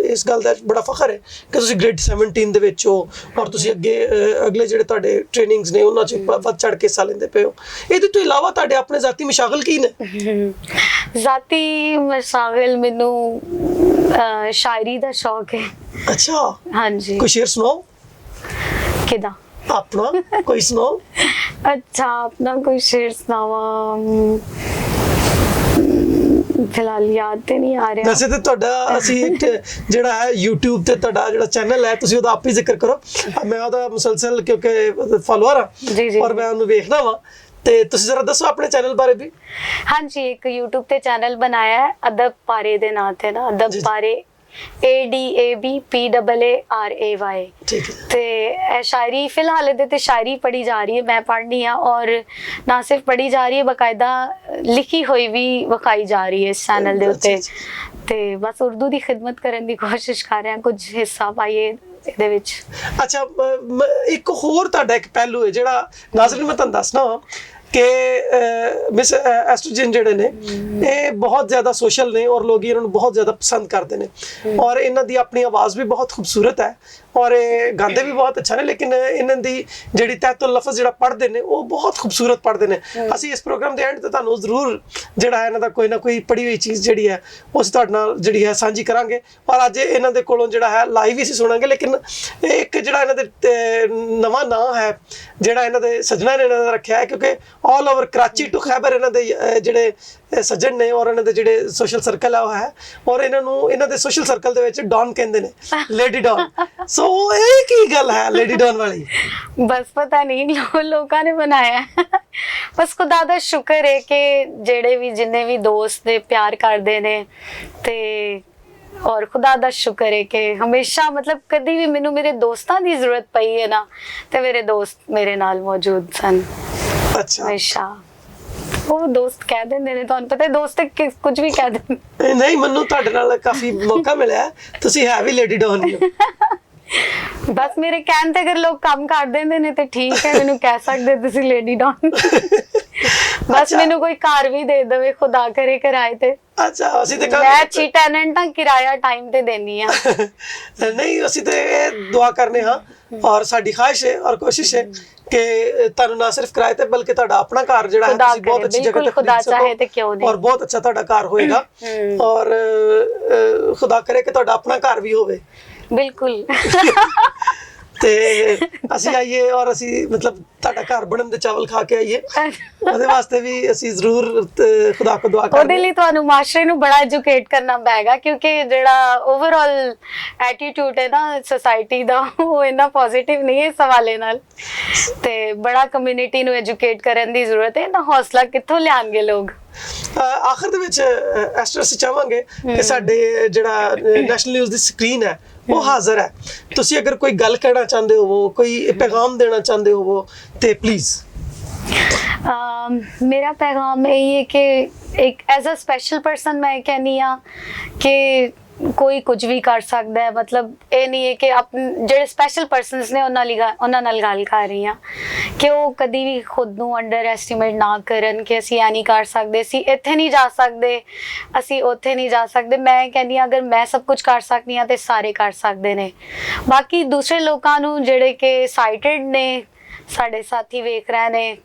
ਇਸ ਗੱਲ ਦਾ ਬੜਾ ਫਖਰ ਹੈ ਕਿ ਤੁਸੀਂ ਗ੍ਰੇਡ 17 ਦੇ ਵਿੱਚ ਹੋ, ਔਰ ਤੁਸੀਂ ਅਗਲੇ ਜਿਹੜੇ ਤੁਹਾਡੇ ਟ੍ਰੇਨਿੰਗਸ ਨੇ ਉਹਨਾਂ 'ਚ ਵੱਧ ਚੜ੍ਹ ਕੇ ਹਿੱਸਾ ਲੈਂਦੇ ਪਏ ਹੋ। ਇਹਦੇ ਤੋਂ ਇਲਾਵਾ ਤੁਹਾਡੇ ਆਪਣੇ ਜ਼ਾਤੀ ਮਸ਼ਾਗਲ ਕੀ ਨੇ? ਜ਼ਾਤੀ ਮਸ਼ਾਗਲ ਮੈਨੂੰ ਸ਼ਾਇਰੀ ਦਾ ਸ਼ੌਕ ਹੈ। ਅੱਛਾ, ਹਾਂਜੀ। ਕੋਈ ਸ਼ੇਰ ਸੁਣਾਓ ਕਿਦਾਂ? ਆਪਣਾ ਕੋਈ ਸੁਣਾਓ। अच्छा, अपना कोई शेर सुनावा, फिलहाल याद ते नहीं आ रहा। वैसे तो ਤੁਹਾਡਾ ਅਸੀਂ ਜਿਹੜਾ ਹੈ YouTube ਤੇ ਤੁਹਾਡਾ ਜਿਹੜਾ ਚੈਨਲ ਹੈ ਤੁਸੀਂ ਉਹਦਾ ਆਪ ਹੀ ਜ਼ਿਕਰ ਕਰੋ। ਮੈਂ ਉਹਦਾ ਮੁਸਲਸਲ ਕਿਉਂਕਿ ਫਾਲੋਅਰ ਹਾਂ ਜੀ ਔਰ ਮੈਂ ਉਹਨੂੰ ਵੇਖਦਾ ਵਾਂ, ਤੇ ਤੁਸੀਂ ਜ਼ਰਾ ਦੱਸੋ ਆਪਣੇ ਚੈਨਲ ਬਾਰੇ ਵੀ। ਹਾਂਜੀ, ਇੱਕ YouTube ਤੇ ਚੈਨਲ ਬਣਾਇਆ ਹੈ ਅਦਬ ਪਾਰੇ ਦੇ ਨਾਂ ਤੇ ਨਾ, ਅਦਬ ਪਾਰੇ ADABPAARAY। ਠੀਕ ਹੈ। ਤੇ ਇਹ ਸ਼ਾਇਰੀ ਫਿਲਹਾਲ ਇਹਦੇ ਤੇ ਸ਼ਾਇਰੀ ਪੜ੍ਹੀ ਜਾ ਰਹੀ ਹੈ, ਮੈਂ ਪੜ੍ਹਨੀ ਆ, ਔਰ ਨਾ ਸਿਰਫ ਪੜ੍ਹੀ ਜਾ ਰਹੀ ਹੈ, ਬਕਾਇਦਾ ਲਿਖੀ ਹੋਈ ਵੀ ਵਿਖਾਈ ਜਾ ਰਹੀ ਹੈ ਇਸ ਚੈਨਲ ਦੇ ਉੱਤੇ। ਤੇ ਬਸ ਉਰਦੂ ਦੀ ਖਿਦਮਤ ਕਰਨ ਦੀ ਕੋਸ਼ਿਸ਼ ਕਰ ਰਹੇ ਹਾਂ, ਕੁਝ ਹਿੱਸਾ ਪਾਈਏ ਇਹਦੇ ਵਿੱਚ। ਅੱਛਾ, ਇੱਕ ਹੋਰ ਤੁਹਾਡਾ ਇੱਕ ਪਹਿਲੂ ਹੈ ਜਿਹੜਾ ਨਾਜ਼ਰੀਨ ਮੈਂ ਤੁਹਾਨੂੰ ਦੱਸਣਾ ਕਿ ਮਿਸ ਐਸਟਰੋਜਨ ਜਿਹੜੇ ਨੇ ਇਹ ਬਹੁਤ ਜ਼ਿਆਦਾ ਸੋਸ਼ਲ ਨੇ, ਔਰ ਲੋਕ ਇਹਨਾਂ ਨੂੰ ਬਹੁਤ ਜ਼ਿਆਦਾ ਪਸੰਦ ਕਰਦੇ ਨੇ, ਔਰ ਇਹਨਾਂ ਦੀ ਆਪਣੀ ਆਵਾਜ਼ ਵੀ ਬਹੁਤ ਖੂਬਸੂਰਤ ਹੈ, ਔਰ ਇਹ ਗਾਉਂਦੇ ਵੀ ਬਹੁਤ ਅੱਛਾ ਨੇ, ਲੇਕਿਨ ਇਹਨਾਂ ਦੀ ਜਿਹੜੀ ਤਹਿਤੁਲ ਲਫ਼ਜ਼ ਜਿਹੜਾ ਪੜ੍ਹਦੇ ਨੇ ਉਹ ਬਹੁਤ ਖੂਬਸੂਰਤ ਪੜ੍ਹਦੇ ਨੇ। ਅਸੀਂ ਇਸ ਪ੍ਰੋਗਰਾਮ ਦੇ ਐਂਡ ਤੇ ਤੁਹਾਨੂੰ ਜ਼ਰੂਰ ਜਿਹੜਾ ਹੈ ਇਹਨਾਂ ਦਾ ਕੋਈ ਨਾ ਕੋਈ ਪੜ੍ਹੀ ਹੋਈ ਚੀਜ਼ ਜਿਹੜੀ ਹੈ ਉਸ ਤੁਹਾਡੇ ਨਾਲ ਜਿਹੜੀ ਹੈ ਸਾਂਝੀ ਕਰਾਂਗੇ, ਔਰ ਅੱਜ ਇਹਨਾਂ ਦੇ ਕੋਲੋਂ ਜਿਹੜਾ ਹੈ ਲਾਈਵ ਹੀ ਅਸੀਂ ਸੁਣਾਂਗੇ। ਲੇਕਿਨ ਇੱਕ ਜਿਹੜਾ ਇਹਨਾਂ ਦੇ ਨਵਾਂ ਨਾਂ ਹੈ ਜਿਹੜਾ ਇਹਨਾਂ ਦੇ ਸੱਜਣਾ ਨੇ ਇਹਨਾਂ ਦਾ ਰੱਖਿਆ ਹੈ, ਕਿਉਂਕਿ all over Karachi to Khyber ਇਹਨਾਂ ਦੇ ਜਿਹੜੇ ਸੱਜਣ ਨੇ ਔਰ ਇਹਨਾਂ ਦੇ ਜਿਹੜੇ ਸੋਸ਼ਲ ਸਰਕਲ ਹੈ ਉਹ ਹੈ, ਔਰ ਇਹਨਾਂ ਨੂੰ ਇਹਨਾਂ ਦੇ ਸੋਸ਼ਲ ਸਰਕਲ ਦੇ ਵਿੱਚ ਡੌਨ ਕਹਿੰਦੇ ਨੇ, ਲੇਡੀ ਡੌਨ। ਸੋ ਇਹ ਕੀ ਗੱਲ ਹੈ ਲੇਡੀ ਡੌਨ ਵਾਲੀ? ਬਸ ਪਤਾ ਨਹੀਂ ਲੋਕਾਂ ਨੇ ਬਣਾਇਆ। ਬਸ ਖੁਦਾ ਦਾ ਸ਼ੁਕਰ ਹੈ ਕਿ ਜਿਹੜੇ ਵੀ ਜਿੰਨੇ ਵੀ ਦੋਸਤ ਨੇ ਪਿਆਰ ਕਰਦੇ ਨੇ, ਤੇ ਔਰ ਖੁਦਾ ਦਾ ਸ਼ੁਕਰ ਹੈ ਕਿ ਹਮੇਸ਼ਾ ਮਤਲਬ ਕਦੀ ਵੀ ਮੈਨੂੰ ਮੇਰੇ ਦੋਸਤਾਂ ਦੀ ਜ਼ਰੂਰਤ ਪਈ ਹੈ ਨਾ, ਤੇ ਮੇਰੇ ਦੋਸਤ ਮੇਰੇ ਨਾਲ ਮੌਜੂਦ ਸਨ। ਅੱਛਾ, ਹਮੇਸ਼ਾ ਉਹ ਦੋਸਤ ਕਹਿ ਦਿੰਦੇ ਨੇ, ਤੁਹਾਨੂੰ ਪਤਾ ਹੈ ਦੋਸਤ ਕੁਝ ਵੀ ਕਹਿ ਦਿੰਦੇ। ਨਹੀਂ, ਮੈਨੂੰ ਤੁਹਾਡੇ ਨਾਲ ਕਾਫੀ ਮੌਕਾ ਮਿਲਿਆ, ਤੁਸੀਂ ਹੈ ਵੀ ਲੇਡੀ ਡੌਨ ਹੀ ਹੋ। ਬਸ ਮੇਰੇ ਕਹਿਣ ਤੇ ਅਗਰ ਲੋਕ ਕੰਮ ਕਰ ਦਿੰਦੇ ਨੇ ਤੇ ਠੀਕ ਹੈ, ਮੈਨੂੰ ਕਹਿ ਸਕਦੇ ਤੁਸੀਂ ਲੇਡੀ ਡੌਨ। ਬਸ ਮੈਨੂੰ ਕੋਈ ਘਰ ਵੀ ਦੇ ਦੇਵੇ, ਖੁਦਾ ਕਰੇ ਕਿਰਾਏ ਤੇ। ਅੱਛਾ, ਅਸੀਂ ਤੇ ਮੈਂ ਅੱਛੀ ਟੈਨੈਂਟ ਹਾਂ, ਕਿਰਾਇਆ ਟਾਈਮ ਤੇ ਦੇਣੀ ਆ। ਨਹੀਂ, ਅਸੀਂ ਤੇ ਦੁਆ ਕਰਨੇ ਹਾਂ, ਔਰ ਸਾਡੀ ਖਾਹਿਸ਼ ਹੈ ਔਰ ਕੋਸ਼ਿਸ਼ ਹੈ ਕਿ ਤੁਹਾਨੂੰ ਨਾ ਸਿਰਫ ਕਿਰਾਏ ਤੇ ਬਲਕਿ ਤੁਹਾਡਾ ਆਪਣਾ ਘਰ ਜਿਹੜਾ ਹੈ ਤੁਸੀਂ ਬਹੁਤ ਅੱਛੀ ਜਗ੍ਹਾ ਤੇ ਖੁਦਾ ਚਾਹੇ ਤੇ ਕਿਉਂ ਨਹੀਂ, ਔਰ ਬਹੁਤ ਅੱਛਾ ਤੁਹਾਡਾ ਘਰ ਹੋਏਗਾ, ਔਰ ਖੁਦਾ ਕਰੇ ਕਿ ਤੁਹਾਡਾ ਆਪਣਾ ਘਰ ਵੀ ਹੋਵੇ। ਬਿਲਕੁਲ। ਤੇ ਅਸੀਂ ਆਈਏ ਔਰ ਅਸੀਂ ਮਤਲਬ ਤੁਹਾਡਾ ਘਰ ਬਣਨ ਦੇ ਚਾਵਲ ਖਾ ਕੇ ਆਈਏ, ਉਹਦੇ ਵਾਸਤੇ ਵੀ ਅਸੀਂ ਜ਼ਰੂਰ ਖੁਦਾ ਕੋ ਦੁਆ ਕਰਾਂਗੇ। ਉਹਦੇ ਲਈ ਤੁਹਾਨੂੰ ਮਾਸ਼ਰੇ ਨੂੰ ਬੜਾ ਐਜੂਕੇਟ ਕਰਨਾ ਪਏਗਾ, ਕਿਉਂਕਿ ਜਿਹੜਾ ਓਵਰਆਲ ਐਟੀਟਿਊਡ ਹੈ ਨਾ ਸੋਸਾਇਟੀ ਦਾ ਉਹ ਇੰਨਾ ਪੋਜ਼ਿਟਿਵ ਨਹੀਂ ਹੈ ਇਸ ਹਵਾਲੇ ਨਾਲ, ਤੇ ਬੜਾ ਕਮਿਊਨਿਟੀ ਨੂੰ ਐਜੂਕੇਟ ਕਰਨ ਦੀ ਜ਼ਰੂਰਤ ਹੈ। ਨਾ ਹੌਸਲਾ ਕਿੱਥੋਂ ਲਿਆਣਗੇ ਲੋਕ। ਆਖਰ ਦੇ ਵਿੱਚ ਐਸਟਰ ਅਸੀਂ ਚਾਹਾਂਗੇ ਕਿ ਸਾਡੇ ਜਿਹੜਾ ਨੈਸ਼ਨਲ ਨਿਊਜ਼ ਦੀ ਸਕਰੀਨ ਹੈ ਉਹ ਹਾਜ਼ਰ ਹੈ, ਤੁਸੀਂ ਅਗਰ ਕੋਈ ਗੱਲ ਕਹਿਣਾ ਚਾਹੁੰਦੇ ਹੋ, ਕੋਈ ਪੈਗਾਮ ਦੇਣਾ ਚਾਹੁੰਦੇ ਹੋ ਤੇ ਪਲੀਜ਼। मेरा पैगाम यही है कि ਇੱਕ ਐਜ਼ ਅ ਸਪੈਸ਼ਲ ਪਰਸਨ ਮੈਂ ਕਹਿੰਦੀ ਆ ਕਿ ਕੋਈ ਕੁਝ ਵੀ ਕਰ ਸਕਦਾ ਹੈ। ਮਤਲਬ ਇਹ ਨਹੀਂ ਹੈ ਕਿ ਜਿਹੜੇ ਸਪੈਸ਼ਲ ਪਰਸਨਸ ਨੇ ਉਹਨਾਂ ਨਾਲ ਗੱਲ ਕਰ ਰਹੀ ਹਾਂ ਕਿ ਉਹ ਕਦੀ ਵੀ ਖੁਦ ਨੂੰ ਅੰਡਰ ਐਸਟੀਮੇਟ ਨਾ ਕਰਨ ਕਿ ਅਸੀਂ ਇਹ ਨਹੀਂ ਕਰ ਸਕਦੇ, ਅਸੀਂ ਇੱਥੇ ਨਹੀਂ ਜਾ ਸਕਦੇ, ਅਸੀਂ ਉੱਥੇ ਨਹੀਂ ਜਾ ਸਕਦੇ। ਮੈਂ ਕਹਿੰਦੀ ਹਾਂ ਅਗਰ ਮੈਂ ਸਭ ਕੁਝ ਕਰ ਸਕਦੀ ਹਾਂ ਤੇ ਸਾਰੇ ਕਰ ਸਕਦੇ ਨੇ। ਬਾਕੀ ਦੂਸਰੇ ਲੋਕਾਂ ਨੂੰ ਜਿਹੜੇ ਕਿ ਸਾਈਟਡ ਨੇ, ਸਾਡੇ ਸਾਥੀ ਵੇਖ ਰਹੇ ਨੇ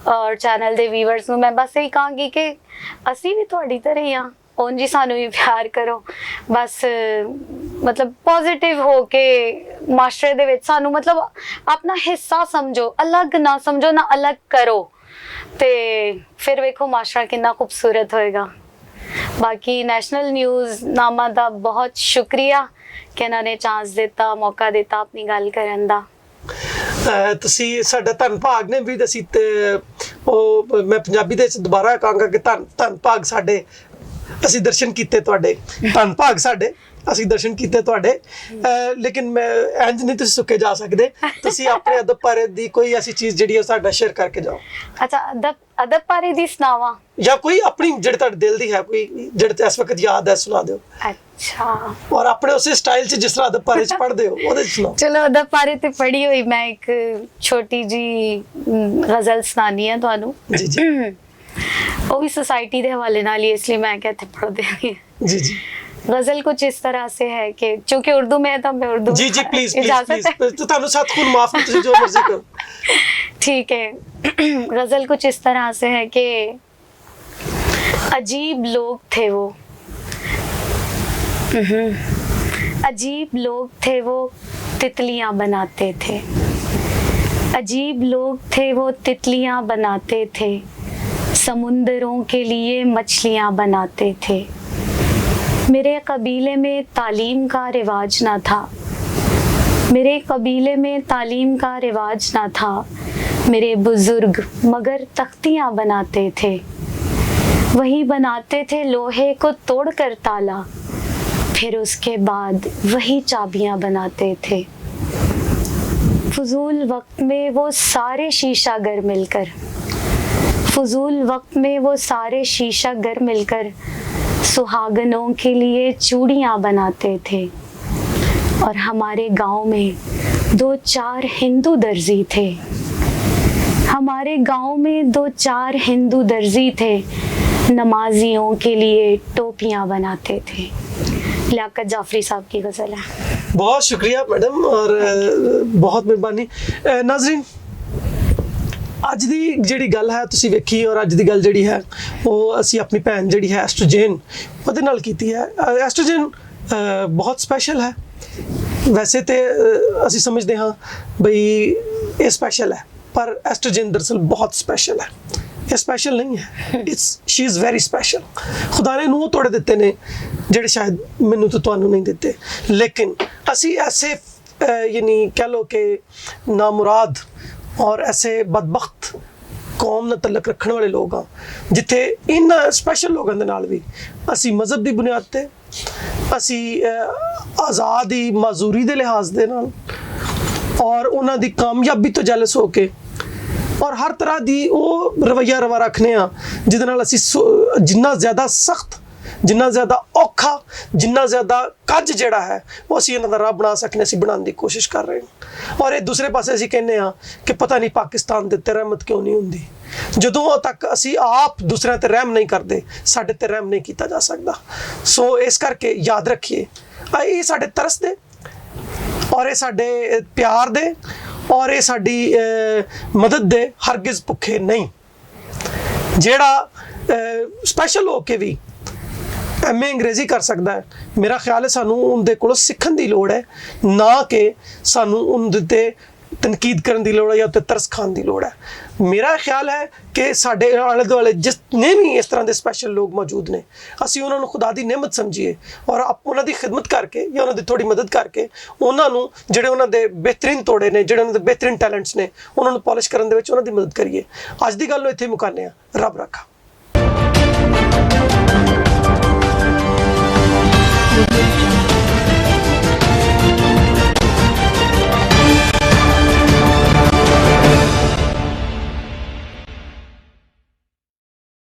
ਔਰ ਚੈਨਲ ਦੇ ਵੀਵਰਸ ਨੂੰ ਮੈਂ ਬਸ ਇਹੀ ਕਹਾਂਗੀ ਕਿ ਅਸੀਂ ਵੀ ਤੁਹਾਡੀ ਤਰ੍ਹਾਂ ਹੀ ਹਾਂ, ਉਂਝ ਹੀ ਸਾਨੂੰ ਵੀ ਪਿਆਰ ਕਰੋ। ਬਸ ਮਤਲਬ ਪੋਜ਼ਿਟਿਵ ਹੋ ਕੇ ਮਾਸਟਰ ਦੇ ਵਿੱਚ ਸਾਨੂੰ ਮਤਲਬ ਆਪਣਾ ਹਿੱਸਾ ਸਮਝੋ, ਅਲੱਗ ਨਾ ਸਮਝੋ, ਨਾ ਅਲੱਗ ਕਰੋ, ਤੇ ਫਿਰ ਵੇਖੋ ਮਾਸਟਰ ਕਿੰਨਾ ਖੂਬਸੂਰਤ ਹੋਏਗਾ। ਬਾਕੀ ਨੈਸ਼ਨਲ ਨਿਊਜ਼ ਨਾਮਾ ਦਾ ਬਹੁਤ ਸ਼ੁਕਰੀਆ ਕਿ ਇਹਨਾਂ ਨੇ ਚਾਂਸ ਦਿੱਤਾ, ਮੌਕਾ ਦਿੱਤਾ ਆਪਣੀ ਗੱਲ ਕਰਨ ਦਾ। ਤੁਸੀਂ ਸਾਡਾ ਧੰਨ ਭਾਗ ਨੇ ਵੀ ਅਸੀਂ ਤੇ ਉਹ ਮੈਂ ਪੰਜਾਬੀ ਦੇ ਵਿੱਚ ਦੁਬਾਰਾ ਕਹਾਂਗਾ ਕਿ ਧੰਨ ਭਾਗ ਸਾਡੇ, ਅਸੀਂ ਦਰਸ਼ਨ ਕੀਤੇ ਤੁਹਾਡੇ, ਧੰਨ ਭਾਗ ਸਾਡੇ ਅਸੀਂ ਦਰਸ਼ਨ ਕੀਤੇ ਤੁਹਾਡੇ। ਲੇਕਿਨ ਮੈਂ ਇੰਜ ਨਹੀਂ ਤੁਸੀਂ ਸੁੱਕੇ ਜਾ ਸਕਦੇ, ਤੁਸੀਂ ਆਪਣੇ ਅਦਬ ਬਾਰੇ ਦੀ ਕੋਈ ਐਸੀ ਚੀਜ਼ ਜਿਹੜੀ ਉਹ ਸਾਡਾ ਸ਼ੇਅਰ ਕਰਕੇ ਜਾਓ। ਅੱਛਾ, ਅਦਬ ਬਾਰੇ ਦੀ ਸੁਣਾਵਾਂ ਜਾਂ ਕੋਈ ਆਪਣੀ ਜਿਹੜੇ ਤੁਹਾਡੇ ਦਿਲ ਦੀ ਹੈ, ਕੋਈ ਜਿਹੜੇ ਇਸ ਵਕਤ ਯਾਦ ਹੈ, ਸੁਣਾ ਦਿਓ। ਅੱਛਾ, ਔਰ ਆਪਣੇ ਉਸੇ ਸਟਾਈਲ 'ਚ ਜਿਸ ਤਰ੍ਹਾਂ ਅਦਬ ਬਾਰੇ 'ਚ ਪੜ੍ਹਦੇ ਹੋ ਉਹਦੇ 'ਚ ਸੁਣਾਓ। ਚਲੋ ਅਦਬ ਬਾਰੇ ਤੇ ਪੜ੍ਹੀ ਹੋਈ ਮੈਂ ਇੱਕ ਛੋਟੀ ਜੀ ਗਜ਼ਲ ਸੁਣਾਨੀ ਹੈ ਤੁਹਾਨੂੰ। ਜੀ ਜੀ वो भी सोसाइटी के हवाले नाल ही, इसलिए मैं कहते पढ़ देंगे। जी जी गजल कुछ इस तरह से है कि चूंकि उर्दू में है तो मैं उर्दू जी जी प्लीज इजाजत है? तो तानु साथ खून माफ नहीं, तुझे जो मर्जी करो। ठीक है। गजल कुछ इस तरह से है कि अजीब लोग थे वो, अजीब लोग थे वो तितलियां बनाते थे, अजीब लोग थे वो तितलियां बनाते थे, समुंदरों के लिए मछलियां बनाते थे। मेरे कबीले में तालीम का रिवाज ना था, मेरे कबीले में तालीम का रिवाज ना था, मेरे बुजुर्ग मगर तख्तियां बनाते थे, वही बनाते थे लोहे को तोड़कर ताला, फिर उसके बाद वही चाबियां बनाते थे। फजूल वक्त में वो सारे शीशा घर मिलकर, फजूल वक्त में वो सारे शीशा घर मिलकर सुहागनों के लिए चूड़ियाँ बनाते थे। और हमारे गांव में 2-4 हिंदू दर्जी थे, हमारे गांव में 2-4 हिंदू दर्जी थे, नमाजियों के लिए टोपियाँ बनाते थे। लियाकत जाफरी साहब की गज़ल है। बहुत शुक्रिया मैडम और बहुत मेहरबानी। नाज़रीन, ਅੱਜ ਦੀ ਜਿਹੜੀ ਗੱਲ ਹੈ ਤੁਸੀਂ ਵੇਖੀ, ਔਰ ਅੱਜ ਦੀ ਗੱਲ ਜਿਹੜੀ ਹੈ ਉਹ ਅਸੀਂ ਆਪਣੀ ਭੈਣ ਜਿਹੜੀ ਹੈ ਐਸਟ੍ਰੋਜਨ ਉਹਦੇ ਨਾਲ ਕੀਤੀ ਹੈ। ਐਸਟ੍ਰੋਜਨ ਬਹੁਤ ਸਪੈਸ਼ਲ ਹੈ। ਵੈਸੇ ਤੇ ਅਸੀਂ ਸਮਝਦੇ ਹਾਂ ਬਈ ਇਹ ਸਪੈਸ਼ਲ ਹੈ, ਪਰ ਐਸਟ੍ਰੋਜਨ ਦਰਅਸਲ ਬਹੁਤ ਸਪੈਸ਼ਲ ਹੈ। ਇਹ ਸਪੈਸ਼ਲ ਨਹੀਂ ਹੈ, ਸ਼ੀ ਇਜ਼ ਵੈਰੀ ਸਪੈਸ਼ਲ। ਖੁਦਾ ਨੇ ਨੂੰ ਤੋੜੇ ਦਿੱਤੇ ਨੇ ਜਿਹੜੇ ਸ਼ਾਇਦ ਮੈਨੂੰ ਤੇ ਤੁਹਾਨੂੰ ਨਹੀਂ ਦਿੱਤੇ। ਲੇਕਿਨ ਅਸੀਂ ਐਸੇ ਯਾਨੀ ਕਹਿ ਲਓ ਕਿ ਨਾਮੁਰਾਦ और ऐसे बदबख्त कौम नाल तलक रखने वाले लोग हाँ जिथे इन स्पैशल लोगों के नाल भी असी मजहब की बुनियाद ते असी आज़ादी माजूरी के लिहाज के नाल और उन्हां दी कामयाबी तो जैलस हो के और हर तरह की वो रवैया रवा रखने जिहदे नाल असी जिन्ना ज़्यादा सख्त, जिन्ना ज़्यादा औखा, जिन्ना ज़्यादा कज जिहड़ा है वो असी इन्हां दा राह बना सकने, असी बनाने की कोशिश कर रहे हैं। और एक दूसरे पासे असी कहने कि पता नहीं पाकिस्तान दे उत्ते रहमत क्यों नहीं हुंदी, जदों तक असी आप दूसरे ते रहम नहीं करते साडे ते रहम नहीं किया जा सकता। सो इस करके याद रखिए ये साडे तरस दे और ये साडे प्यार दे और ये साडी मदद दे हरगिज़ भुखे नहीं। जिहड़ा स्पैशल हो के भी एम ए अंग्रेजी कर सकता है, मेरा ख्याल है सानू उनके कोलों सीखण दी लोड़ है, ना कि सानू उनते तनकीद करन दी लोड़ है या उत्ते तरस खान दी लोड़ है। मेरा ख्याल है कि साडे आले दुआले जितने भी इस तरह के स्पैशल लोग मौजूद ने असी उन्होंने खुदा की नेमत समझिए और उन्हों की खिदमत करके या उन्होंने थोड़ी मदद करके उन्होंने जिहड़े उन्होंने बेहतरीन तोड़े ने, जिहड़े उन्होंने बेहतरीन टैलेंट्स ने, उन्होंने पॉलिश करन दे विच उन्हों दी मदद करिए। अज दी गल नूं इत्थे मुकाने आ। रब रखा।